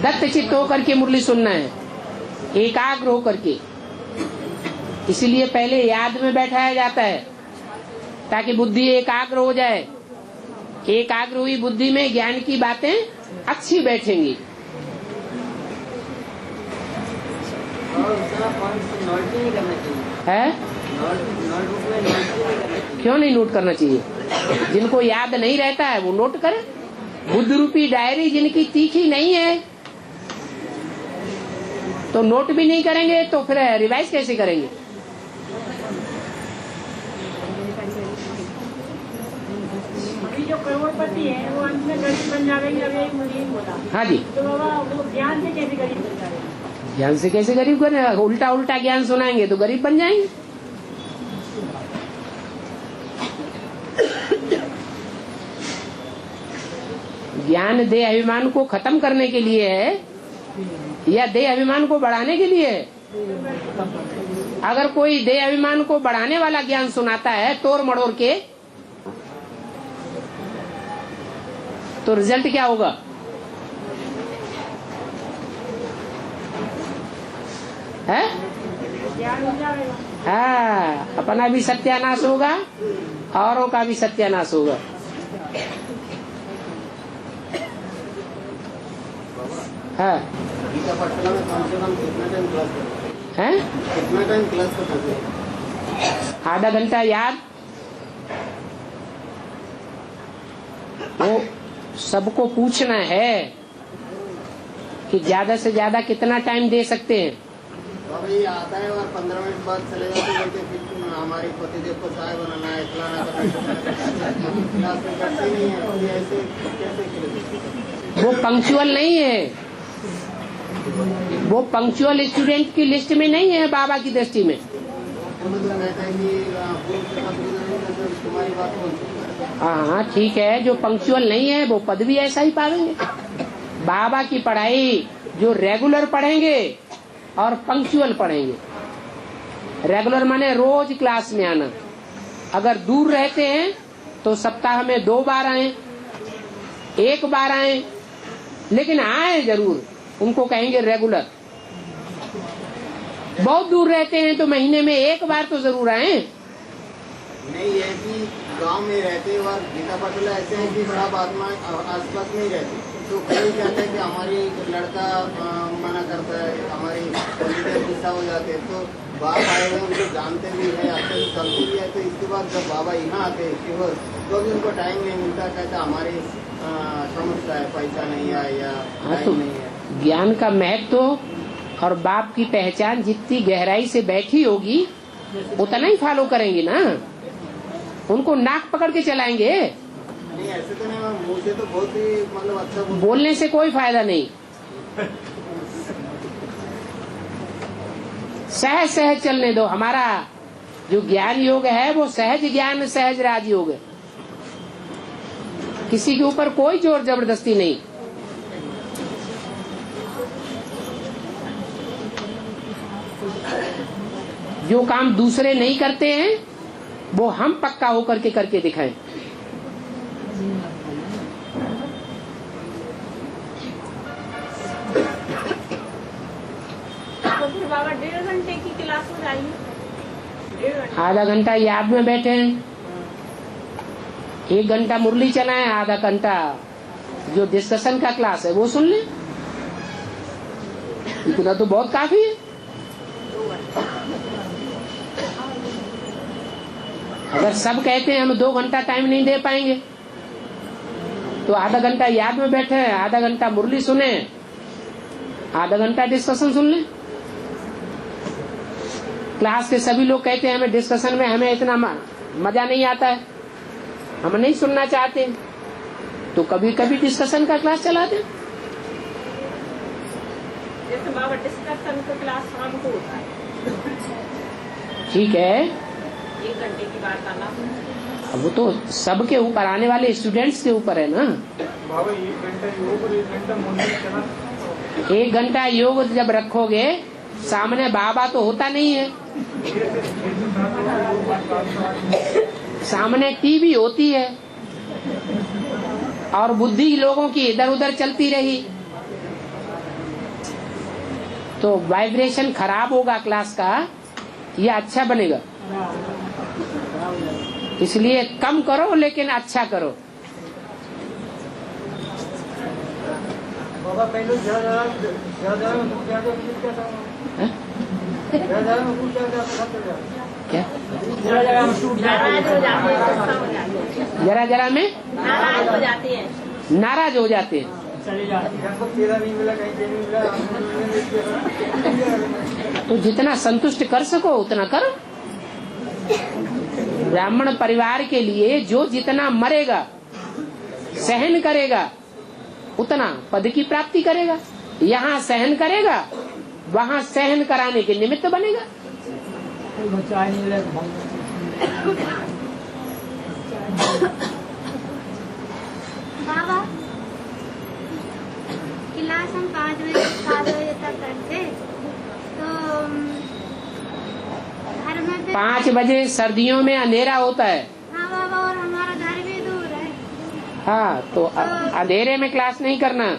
दत्त चित्त होकर के मुरली सुनना है, एकाग्र होकर के। इसीलिए पहले याद में बैठाया जाता है ताकि बुद्धि एकाग्र हो जाए। एकाग्र हुई बुद्धि में ज्ञान की बातें अच्छी बैठेंगी। है? क्यों नहीं नोट करना चाहिए? जिनको याद नहीं रहता है वो नोट करें। बुद्ध रूपी डायरी जिनकी तीखी नहीं है तो नोट भी नहीं करेंगे तो फिर रिवाइज कैसे करेंगे? अभी जो करोड़पति है वो अंत में गरीब बन जाएंगे, अभी एक मुरीद बोला। हाँ जी, तो बाबा वो ज्ञान से कैसे गरीब बन जाएंगे? ज्ञान से कैसे गरीब बने? उल्टा उल्टा ज्ञान सुनाएंगे तो गरीब बन जाएंगे। ज्ञान देह अभिमान को खत्म करने के लिए है या देह अभिमान को बढ़ाने के लिए है? अगर कोई देह अभिमान को बढ़ाने वाला ज्ञान सुनाता है तोड़ मड़ोड़ के, तो रिजल्ट क्या होगा? है? हाँ, अपना भी सत्यानाश होगा, औरों का भी सत्यानाश होगा। हाँ, गीता पाठशाला में कम से कम कितना टाइम क्लास करते हैं? कितना टाइम क्लास करते हैं? आधा घंटा याद। वो सबको पूछना है कि ज्यादा से ज्यादा कितना टाइम दे सकते हैं। बाबा ये आता है और 15 मिनट बाद चले जाते हैं, बोलते फिर हमारे पतिदेव को चाय बनाना है, फलाना क्लास में करते नहीं है, तो ऐसे कैसे करें? वो पंक्चुअल नहीं है, वो पंक्चुअल स्टूडेंट की लिस्ट में नहीं है बाबा की दृष्टि में। मतलब ऐसा है कि तुम्हारी बात कौन? हाँ ठीक है, जो पंक्चुअल नहीं है वो पद भी ऐसा ही पावेंगे। बाबा की पढ़ाई जो रेगुलर पढ़ेंगे और पंक्चुअल पढ़ेंगे। रेगुलर माने रोज क्लास में आना। अगर दूर रहते हैं तो सप्ताह में 2 बार आए, 1 बार आए, लेकिन आए जरूर, उनको कहेंगे रेगुलर। बहुत दूर रहते हैं तो महीने में 1 बार तो जरूर आए। नहीं है कि गांव में रहते और गीता पाठशाला ऐसे है कि सब आत्मा आसपास में ही रहते, तो कोई कहता है कि हमारी लड़का मना करता है, हमारी गुस्सा हो जाते हैं, तो बाप आए हुए उनको जानते भी है, अच्छे से चलते भी है, तो इसके बाद जब बाबा यहाँ आते हैं शिवर, तो भी उनको टाइम नहीं मिलता, कहता हमारी समस्या है, पैसा नहीं है या टाइम नहीं है। ज्ञान का महत्व और बाप की पहचान जितनी गहराई से बैठी होगी उतना ही फॉलो करेंगे ना। उनको नाक पकड़ के चलाएंगे? नहीं ऐसे तो नहीं, मुँह से तो बहुत ही मतलब अच्छा बोलने से कोई फायदा नहीं। सहज सहज चलने दो। हमारा जो ज्ञान योग है वो सहज ज्ञान सहज राज योग है। किसी के ऊपर कोई जोर जबरदस्ती नहीं। जो काम दूसरे नहीं करते हैं वो हम पक्का होकर के करके दिखाएं। तो फिर बाबा 1.5 घंटे की क्लास हो जाएगी। 1.5 घंटे आधा घंटा याद में बैठे हैं, 1 घंटा मुरली चलाएं, आधा घंटा जो डिस्कशन का क्लास है वो सुन लें। इतना तो बहुत काफी है। अगर सब कहते हैं हम 2 घंटा टाइम नहीं दे पाएंगे तो आधा घंटा याद में बैठे हैं, आधा घंटा मुरली सुने, आधा घंटा डिस्कशन सुन लें। क्लास के सभी लोग कहते हैं हमें डिस्कशन में हमें इतना मजा नहीं आता है, हम नहीं सुनना चाहते, तो कभी कभी डिस्कशन का क्लास चलाते। जैसे बाबा डिस्कशन का क्लास शाम को होता है, ठीक है, 1 घंटे की बात आना। अब वो तो सबके ऊपर, आने वाले स्टूडेंट्स के ऊपर है ना। बाबा 1 घंटा योग और 1 घंटा मुरली चला। 1 घंटा योग जब रखोगे सामने बाबा तो होता नहीं है, सामने टीवी होती है और बुद्धि लोगों की इधर उधर चलती रही तो वाइब्रेशन खराब होगा क्लास का, या अच्छा बनेगा। इसलिए कम करो लेकिन अच्छा करो। बाबा पहले ज्यादा क्या नाराज हो जाते हैं, गुस्सा हो जाते हैं, जरा जरा में नाराज हो जाते हैं। नाराज हो जाते हैं। तो जितना संतुष्ट कर सको उतना करो। ब्राह्मण परिवार के लिए जो जितना मरेगा, सहन करेगा, उतना पद की प्राप्ति करेगा। यहाँ सहन करेगा, वहाँ सहन कराने के निमित्त बनेगा। बाबा क्लास हम 5 बजे 7 बजे तक करते, तो घर में फिर 5 बजे सर्दियों में अंधेरा होता है। हाँ बाबा, और हमारा घर भी दूर है। हाँ, तो अंधेरे में क्लास नहीं करना।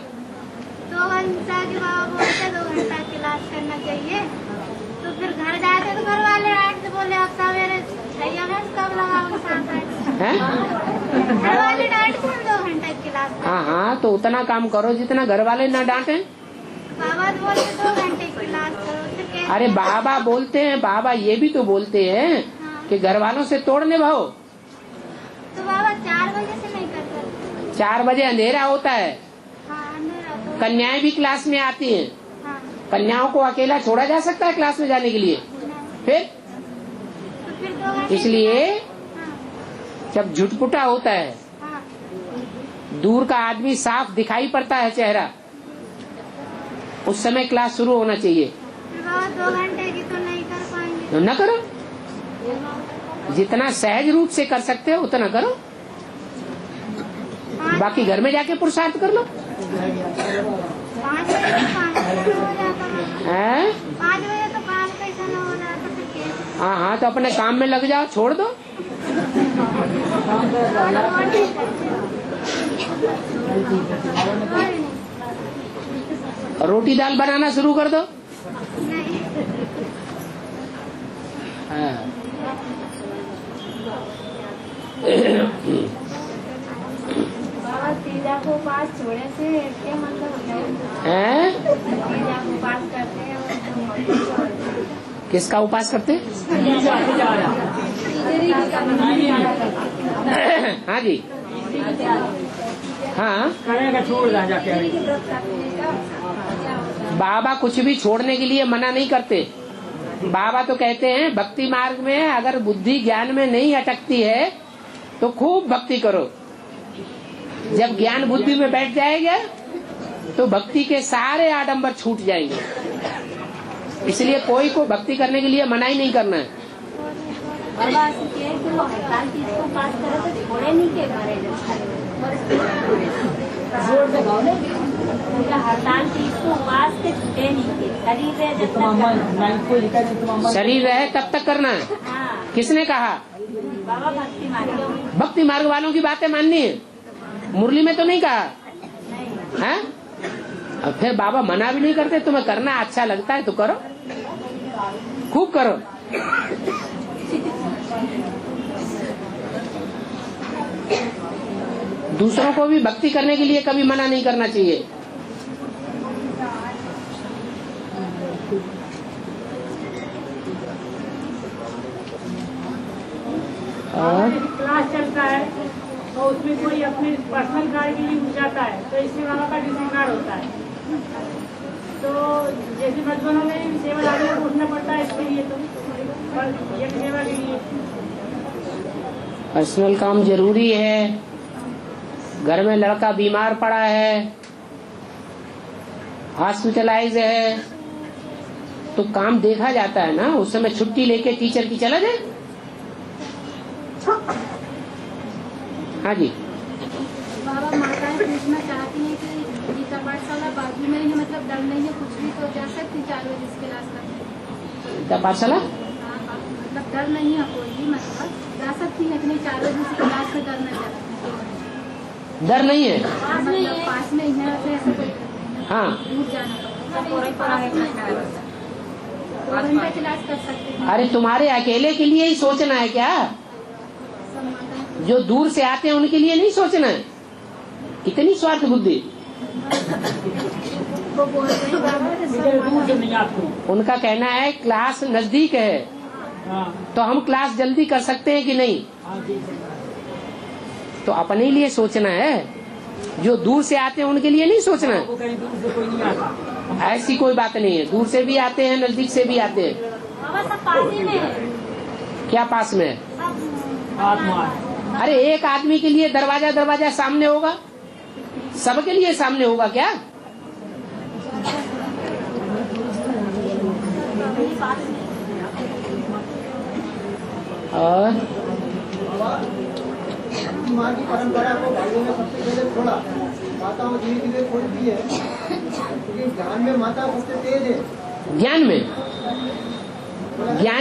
2 घंटा की बाबा बोलते 2 घंटा क्लास करना चाहिए। तो फिर घर जाते तो घर वाले डांटते, बोले आप सवेरे 6 बजे कब लगाओगे 7-8। हैं? घर वाले डांटते हम 2 घंटा क्लास। हाँ हाँ, तो उतना काम करो जितना घर वाले ना डांटे। बाबा तो बोलते 2 घंटे क्लास करो, तो कहते अरे बाबा बोलते हैं, बाबा ये भी तो बोलते हैं हाँ। कि घर वालों से तोड़ निभाओ। तो बाबा 4 बजे से नहीं कर सकते। 4 बजे अंधेरा होता है। हाँ अंधेरा तो कन्याएं भी क्लास में आती हैं। हाँ कन्याओं को अकेला छोड़ा जा सकता है क्लास में जाने के लिए? फिर तो फिर 2 घंटे इसलिए हाँ जब झुटपुटा होता है, हाँ दूर का आदमी साफ दिखाई पड़ता है चेहरा, उस समय क्लास शुरू होना चाहिए। फिर बाबा 2 घंटे की तो नहीं कर पाएंगे। तो न करो, जितना सहज रूप से कर सकते हो उतना करो, बाकी घर में जाके पुरुषार्थ कर लो। 5 बजे तो 5 बजे हो जाता है। हैं? 5 बजे तो काम कैसा न हो जाता फिर कैसे? हाँ हाँ, तो अपने काम में लग जाओ, छोड़ दो। रोटी दाल बनाना शुरू कर दो। नहीं हाँ। बाबा तीजा को पास छोड़े से क्या मतलब होता है? हैं? तीजा को पास करते हैं किसका उपास करते हैं? हाँ जी, हाँ। बाबा कुछ भी छोड़ने के लिए मना नहीं करते। बाबा तो कहते हैं भक्ति मार्ग में अगर बुद्धि ज्ञान में नहीं अटकती है तो खूब भक्ति करो। जब ज्ञान बुद्धि में बैठ जाएगा तो भक्ति के सारे आडंबर छूट जाएंगे। इसलिए कोई को भक्ति करने के लिए मना ही नहीं करना है। बाबा से कहे कि वो हड़ताल की इसको पास करे तो छोड़े नहीं के मारे जोर से हड़ताल थी, इसको उपवास के छूटे नहीं थे, शरीर रहे जब तक। शरीर रहे तब तक करना है। हाँ, किसने कहा? बाबा भक्ति मार्ग। भक्ति मार्ग वालों की बातें माननी है, मुरली में तो नहीं कहा है। अब फिर बाबा मना भी नहीं करते, तुम्हें करना अच्छा लगता है तो करो, खूब करो। दूसरों को भी भक्ति करने के लिए कभी मना नहीं करना चाहिए। क्लास चलता है तो उसमें कोई अपने पर्सनल कार के लिए उठ जाता है तो इससे बाबा का डिसऑनर होता है। तो जैसे बचपनों में सेवादारी को उठना पड़ता है इसके लिए, तो एक सेवा के लिए पर्सनल काम जरूरी है। घर में लड़का बीमार पड़ा है, हॉस्पिटलाइज है, तो काम देखा जाता है ना। उस समय छुट्टी लेके टीचर की चला जाए। हाँ जी। बाबा माताएं पूछना चाहती हैं कि गीता पाठशाला बाजू में ही है, मतलब डर नहीं है कुछ भी, तो जा सकती 4 बजे इसके क्लास करने? गीता पाठशाला मतलब डर नहीं है कोई भी, मतलब जा सकती है अपनी 4 बजे से क्लास में करना चाहती है? डर नहीं है, मतलब पास में ही है, ऐसा कोई डर नहीं है। हाँ। दूर जाना पड़ेगा, 2 घंटा क्लास कर सकते हैं। अरे तुम्हारे अकेले के लिए ही सोचना है क्या? जो दूर से आते हैं उनके लिए नहीं सोचना है? इतनी स्वार्थ बुद्धि। वो बोल रहे हैं बाबा दूर से नहीं आपको। उनका कहना है क्लास नजदीक है तो हम क्लास जल्दी कर सकते हैं कि नहीं। तो अपने लिए सोचना है, जो दूर से आते हैं उनके लिए नहीं सोचना है। कहीं दूर से कोई नहीं आता। ऐसी कोई बात नहीं है, दूर से भी आते हैं, नजदीक से भी आते हैं। बाबा सब पास ही में है। क्या पास में है? आत्मा अरे एक आदमी के लिए दरवाजा सामने होगा, सबके लिए सामने होगा क्या? और माँ की परंपरा को भाइयों ने सबसे पहले छोड़ा, माताओं धीरे धीरे छोड़ती है, क्योंकि ज्ञान में माता सबसे तेज है। ज्ञान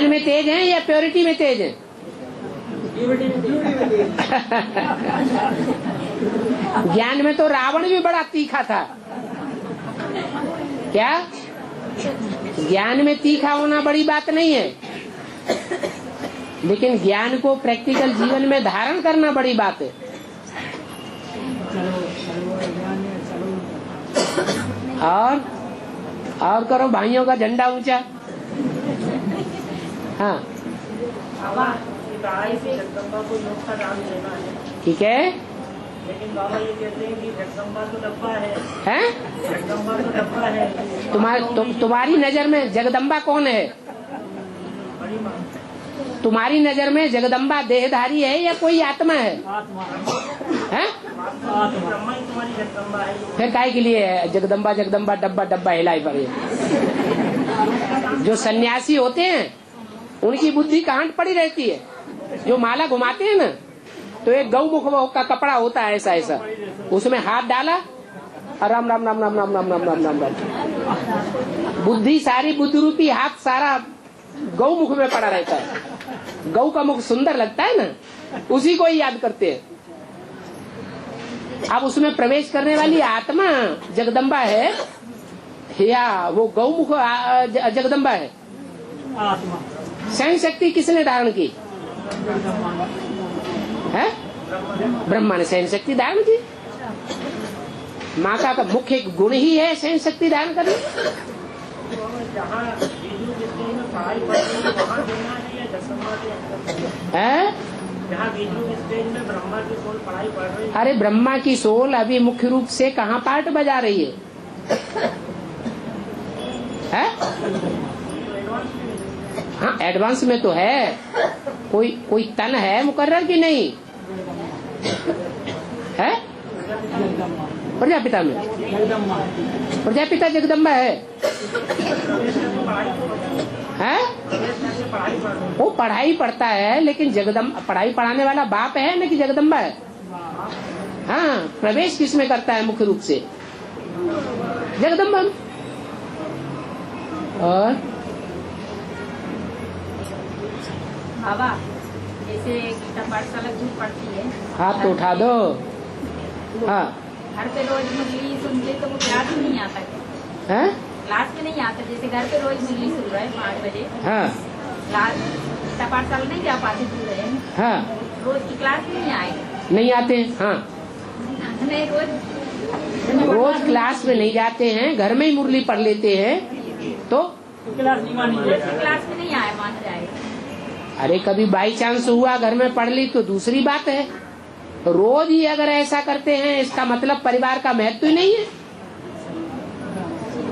में तेज हैं या प्योरिटी में तेज हैं? ज्ञान में तो रावण भी बड़ा तीखा था। क्या? ज्ञान में तीखा होना बड़ी बात नहीं है, लेकिन ज्ञान को प्रैक्टिकल जीवन में धारण करना बड़ी बात है। और करो भाइयों का झंडा ऊंचा। हाँ जगदम्बा को योग का नाम लेना है, ठीक है। लेकिन बाबा ये कहते हैं कि जगदम्बा तो डब्बा है। जगदम्बा तो डब्बा है। तुम्हारी नजर में जगदम्बा कौन है? बड़ी माँ। तुम्हारी नजर में जगदम्बा देहधारी है या कोई आत्मा है? आत्मा हैं? ब्रह्मा ही तुम्हारी जगदम्बा है। फिर काहे के लिए है जगदम्बा जगदम्बा डब्बा डब्बा हिलाई पड़े? जो सन्यासी होते हैं उनकी बुद्धि कहाँ पड़ी रहती है? जो माला घुमाते हैं ना, तो एक गौमुख का कपड़ा होता है ऐसा ऐसा, उसमें हाथ डाला और राम राम राम राम राम राम राम राम राम राम, बुद्धि सारी बुद्ध रूपी हाथ सारा गौमुख में पड़ा रहता है। गौ का मुख सुंदर लगता है ना, उसी को ही याद करते हैं। अब उसमें प्रवेश करने वाली आत्मा जगदम्बा है या वो गौमुख जगदम्बा है? आत्मा। सहन शक्ति किसने धारण की है? ब्रह्मा ने सहन शक्ति धारण की। माँ का मुख्य गुण ही है सहन शक्ति धारण करना। जहाँ बीजू के स्टेज में पढ़ाई पढ़ रही है वहाँ देना है या जगदम्बा के अंदर? है? जहाँ बीजू के स्टेज में ब्रह्मा की सोल पढ़ाई पढ़ रही है। अरे ब्रह्मा की सोल अभी मुख्य रूप से कहाँ पार्ट बजा रही है? हाँ एडवांस में तो है। कोई तन है मुकर्रर की नहीं है? प्रजापिता में प्रजापिता जगदम्बा है। वो पढ़ाई पढ़ता है, लेकिन जगदम्बा पढ़ाई पढ़ाने वाला बाप है न कि जगदम्बा है? हाँ, प्रवेश किसमें करता है मुख्य रूप से? जगदम्बा में। और बाबा जैसे गीता पाठशाला झूठ पड़ती है, हाथ तो उठा दो। हाँ घर पे रोज मुरली सुनते तो वो क्लास में नहीं आता क्या? हैं? क्लास में नहीं आता, जैसे घर पे रोज मुरली सुन रहा है 5 बजे, हाँ क्लास गीता पाठशाला नहीं जा पाते सुन रहे हैं, हाँ रोज की क्लास में नहीं आएगा। नहीं आते हैं। हाँ नहीं, रोज क्लास में नहीं जाते हैं, घर में ही मुरली पढ़ लेते हैं तो क्लास में नहीं आया मान जाएगा। अरे कभी बाई चांस हुआ घर में पढ़ ली तो दूसरी बात है, रोज ही अगर ऐसा करते हैं इसका मतलब परिवार का महत्व ही नहीं है।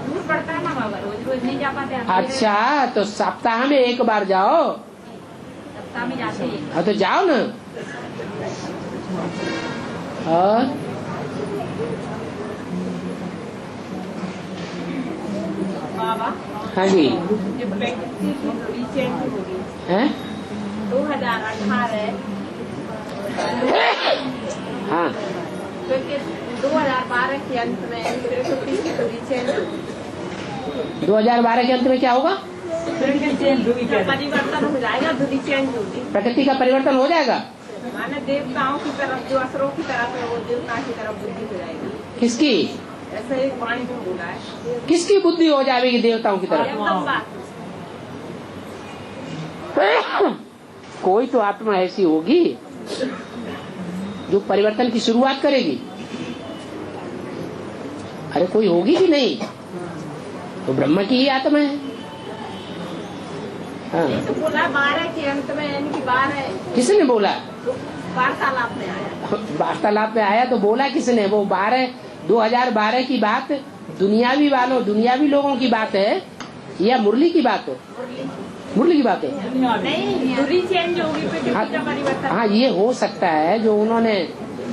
दूर पड़ता है ना बाबा, रोज रोज नहीं जा पाते। अच्छा तो सप्ताह में एक बार जाओ। सप्ताह में जाते हैं। हाँ तो जाओ ना। और बाबा हाँ जी जब वैकेंसी थोड़ी चेंज होगी हैं? 2018 हाँ क्योंकि 2012 के अंत में फिर तो तीसरी थोड़ी चेंज होगी। 2012 के अंत में क्या होगा? परिवर्तन हो जाएगा, धुरी चेंज होगी। प्रकृति का परिवर्तन हो जाएगा। माने देवताओं की तरफ, जो असुरों की तरफ है वो देवता की तरफ बुद्धि हो जाएगी। किसकी? ऐसे एक वाणी में बोला है। किसकी बुद्धि हो जाएगी देवताओं की तरफ? एकदम बात। कोई तो आत्मा ऐसी होगी जो परिवर्तन की शुरुआत करेगी। अरे कोई होगी कि नहीं? तो ब्रह्म की ही आत्मा है। हाँ। तो बोला 12 के अंत में, यानी कि 12। किसने बोला? वार्तालाप में आया। वार्तालाप में आया तो बोला किसने? वो 2012 की बात दुनियावी लोगों की बात है या मुरली की बात है? मुरली की बात है। नहीं, धुरी चेंज होगी फिर धुरी का परिवर्तन। हाँ ये हो सकता है, जो उन्होंने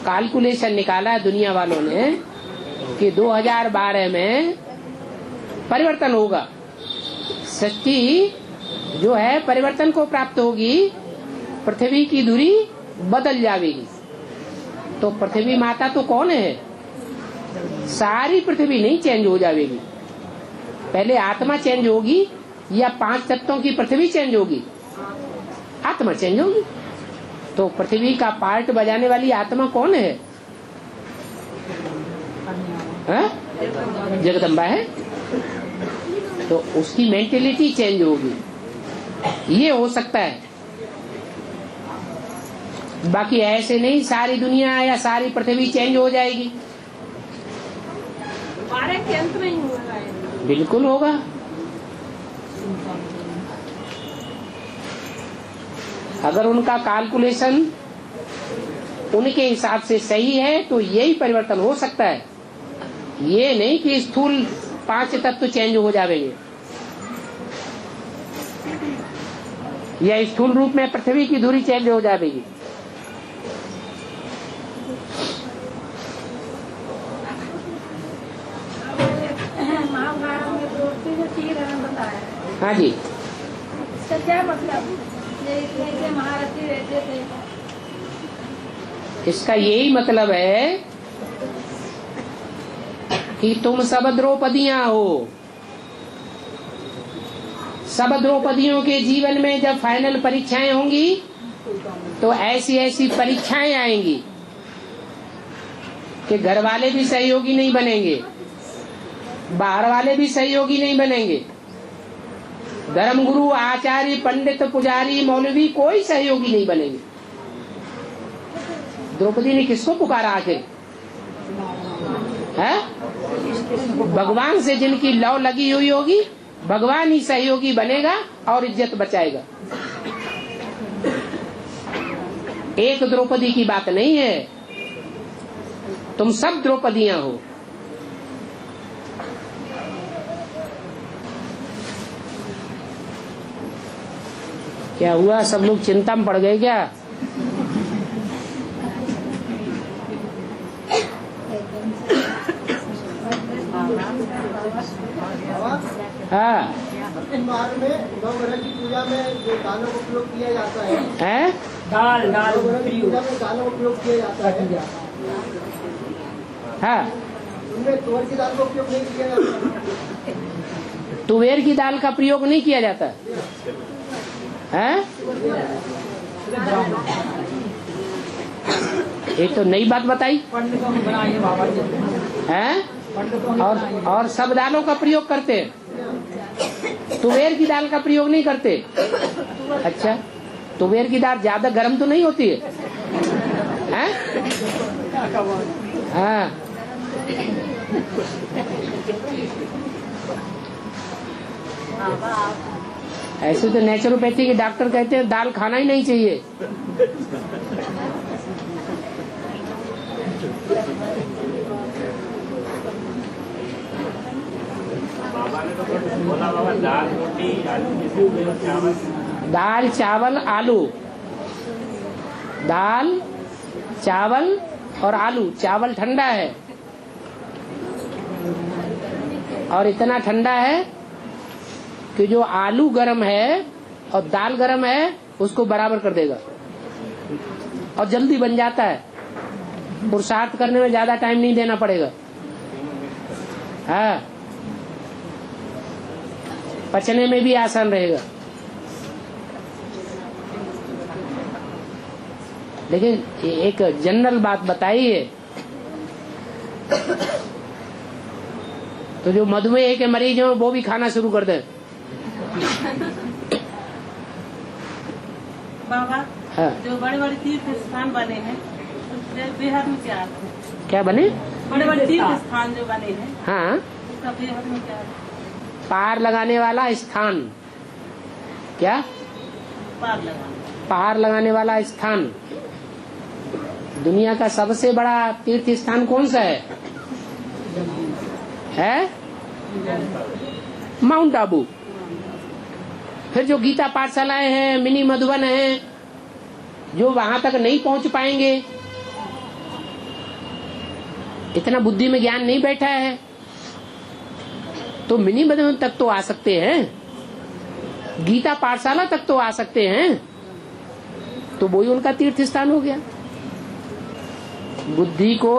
कैलकुलेशन निकाला है दुनिया वालों ने कि 2012 में परिवर्तन होगा। सच्ची जो है परिवर्तन को प्राप्त होगी, पृथ्वी की धुरी बदल जाएगी। तो पृथ्वी माता तो कौन है? सारी पृथ्वी नहीं चेंज हो जाएगी। पहले आत्मा चेंज होगी या 5 तत्वों की पृथ्वी चेंज होगी? आत्मा चेंज होगी। तो पृथ्वी का पार्ट बजाने वाली आत्मा कौन है? जगदम्बा है। तो उसकी मेंटेलिटी चेंज होगी, ये हो सकता है। बाकी ऐसे नहीं सारी दुनिया या सारी पृथ्वी चेंज हो जाएगी। 12 के अंत में ही होगा। बिल्कुल होगा। अगर उनका कैलकुलेशन उनके हिसाब से सही है तो यही परिवर्तन हो सकता है। ये नहीं कि स्थूल 5 तत्व चेंज हो जाएंगे या स्थूल रूप में पृथ्वी की धुरी चेंज हो जाएगी। महाभारत में द्रौपदी जो तीर बताया, हाँ जी, इसका क्या मतलब? जैसे महारथी रहते थे, इसका यही मतलब है कि तुम सब द्रौपदियां हो। सब द्रौपदियों के जीवन में जब फाइनल परीक्षाएं होंगी तो ऐसी ऐसी परीक्षाएं आएंगी कि घर वाले भी सहयोगी नहीं बनेंगे, बाहर वाले भी सहयोगी नहीं बनेंगे, धर्मगुरु, आचार्य, पंडित, पुजारी, मौलवी कोई सहयोगी नहीं बनेंगे। द्रौपदी ने किसको पुकारा आखिर? है भगवान से जिनकी लौ लगी हुई होगी, भगवान ही सहयोगी बनेगा और इज्जत बचाएगा। एक द्रौपदी की बात नहीं है, तुम सब द्रौपदियां हो। क्या हुआ, सब लोग चिंता में पड़ गए क्या? हाँ, मार्ग में नवग्रह की पूजा में जो दानों का उपयोग किया जाता है, दाल नवग्रह की पूजा में दानों का उपयोग किया जाता है। हाँ, उनमें तुअर की दाल का उपयोग नहीं किया जाता। तुवेर की दाल का प्रयोग नहीं किया जाता है? एक तो नई बात बताई है। और सब दालों का प्रयोग करते हैं, तुवेर की दाल का प्रयोग नहीं करते। अच्छा, तुवेर की दाल ज्यादा गर्म तो नहीं होती है? हाँ, ऐसे तो नेचुरोपैथी के डॉक्टर कहते हैं दाल खाना ही नहीं चाहिए। बाबा ने तो बोला बाबा दाल रोटी आलू चावल। दाल चावल आलू, दाल चावल और आलू। चावल ठंडा है और इतना ठंडा है कि जो आलू गर्म है और दाल गर्म है उसको बराबर कर देगा और जल्दी बन जाता है। पुरुषार्थ करने में ज्यादा टाइम नहीं देना पड़ेगा। हाँ, पचने में भी आसान रहेगा। लेकिन एक जनरल बात बताई है, तो जो मधुमेह के मरीज हैं वो भी खाना शुरू कर दें। बाबा, हाँ। जो बड़े बड़े तीर्थ स्थान बने हैं उससे बेहद में क्या है? क्या बने? बड़े बड़े तीर्थ स्थान जो बने हैं, हाँ, उसका बेहद में क्या है? पार लगाने वाला स्थान। क्या? पार लगाने वाला स्थान। दुनिया का सबसे बड़ा तीर्थ स्थान कौन सा है? माउंट आबू। फिर जो गीता पाठशालाएं हैं, मिनी मधुबन है, जो वहां तक नहीं पहुंच पाएंगे, इतना बुद्धि में ज्ञान नहीं बैठा है, तो मिनी मधुबन तक तो आ सकते हैं, गीता पाठशाला तक तो आ सकते हैं, तो वही उनका तीर्थ स्थान हो गया। बुद्धि को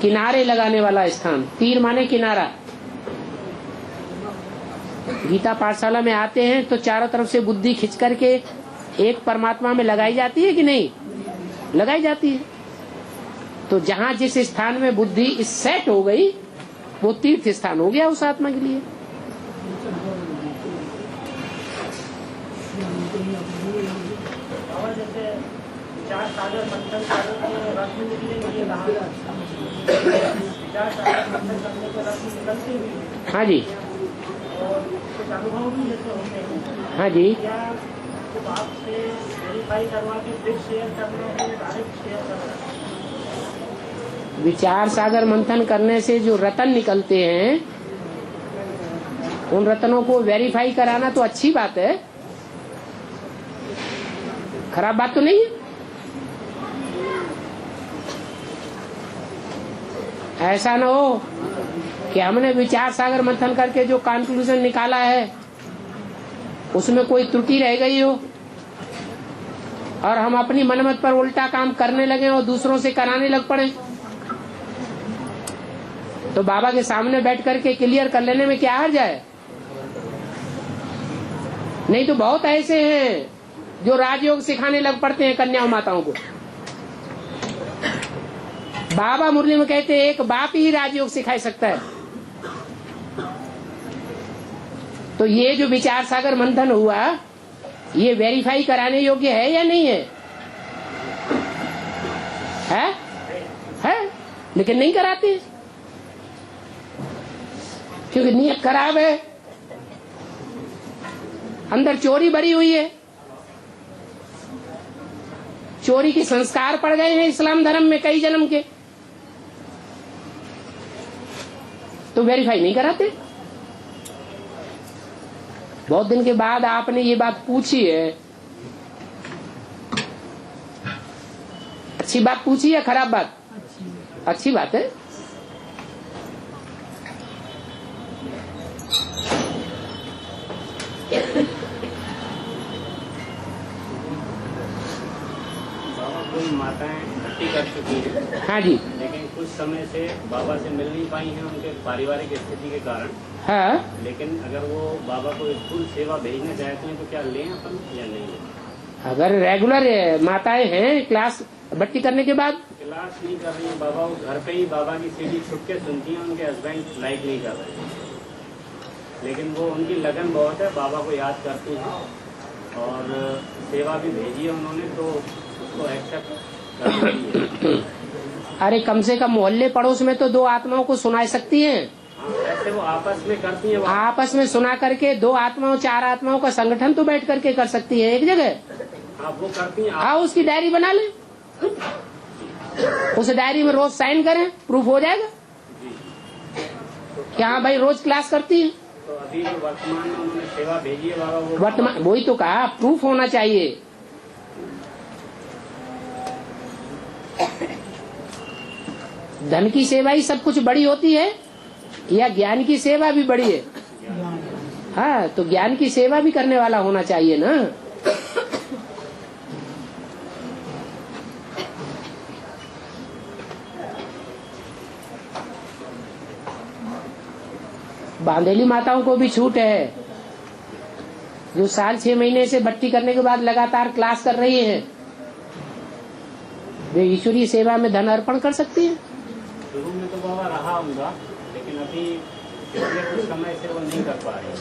किनारे लगाने वाला स्थान। तीर माने किनारा। गीता पाठशाला में आते हैं तो चारों तरफ से बुद्धि खिंच करके एक परमात्मा में लगाई जाती है कि नहीं? लगाई जाती है। तो जहाँ जिस स्थान में बुद्धि सेट हो गई वो तीर्थ स्थान हो गया उस आत्मा के लिए। हाँ जी, हाँ जी। विचार सागर मंथन करने से जो रतन निकलते हैं उन रतनों को वेरीफाई कराना तो अच्छी बात है, खराब बात तो नहीं है। ऐसा न हो कि हमने विचार सागर मंथन करके जो कंक्लूजन निकाला है उसमें कोई त्रुटि रह गई हो और हम अपनी मनमत पर उल्टा काम करने लगे और दूसरों से कराने लग पड़े। तो बाबा के सामने बैठ करके क्लियर कर लेने में क्या हर्ज है? नहीं तो बहुत ऐसे हैं जो राजयोग सिखाने लग पड़ते हैं कन्या माताओं को। बाबा मुरली में कहते हैं एक बाप ही राजयोग सिखा सकता है। तो ये जो विचार सागर मंथन हुआ ये वेरीफाई कराने योग्य है या नहीं है? है? लेकिन नहीं कराते क्योंकि नियत खराब है, अंदर चोरी भरी हुई है, चोरी के संस्कार पड़ गए हैं इस्लाम धर्म में कई जन्म के, तो वेरीफाई नहीं कराते। बहुत दिन के बाद आपने ये बात पूछी है, अच्छी बात पूछी है खराब बात? अच्छी बात है। बाबा कोई माताएं भर्ती कर चुकी है, हाँ जी, लेकिन कुछ समय से बाबा से मिल नहीं पाई हैं उनके पारिवारिक स्थिति के कारण। हाँ, लेकिन अगर वो बाबा को स्कूल सेवा भेजना चाहते हैं तो क्या लें अपन या नहीं लें? अगर रेगुलर माताएं हैं क्लास बट्टी करने के बाद क्लास नहीं कर रही है बाबा, वो घर पे ही बाबा की सीडी छुट के सुनती हैं, उनके हस्बैंड लाइक नहीं कर रहे हैं, लेकिन वो उनकी लगन बहुत है, बाबा को याद करती हैं और सेवा भी भेजी है उन्होंने, तो उसको एक्सेप्ट कर रही है। अरे कम से कम मोहल्ले पड़ोस में तो 2 आत्माओं को सुना सकती हैं। हाँ, ऐसे वो आपस में करती है, आपस में सुना करके 2 आत्माओं 4 आत्माओं का संगठन तो बैठ करके कर सकती है एक जगह। हाँ वो करती हैं। हाँ, उसकी डायरी बना लें, उस डायरी में रोज साइन करें, प्रूफ हो जाएगा कि हाँ भाई रोज क्लास करती है। तो अभी जो वर्तमान में उन्होंने सेवा भेजी है बाबा, वो वर्तमान वही तो कहा, प्रूफ होना चाहिए। धन की सेवा ही सब कुछ बड़ी होती है या ज्ञान की सेवा भी बड़ी है? हाँ, तो ज्ञान की सेवा भी करने वाला होना चाहिए ना। बांधेली माताओं को भी छूट है, जो साल 6 महीने से बट्टी करने के बाद लगातार क्लास कर रही हैं, वे ईश्वरीय सेवा में धन अर्पण कर सकती हैं। शुरू में तो बाबा रहा होगा, लेकिन अभी पिछले कुछ समय से वो नहीं कर पा रही है।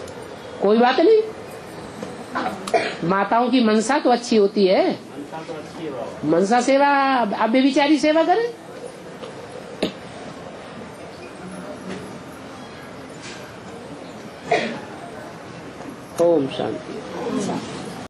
कोई बात नहीं, माताओं की मनसा तो अच्छी होती है। मनसा तो अच्छी है बाबा। मनसा सेवा, अब बेचारी सेवा करें। ओम शांति।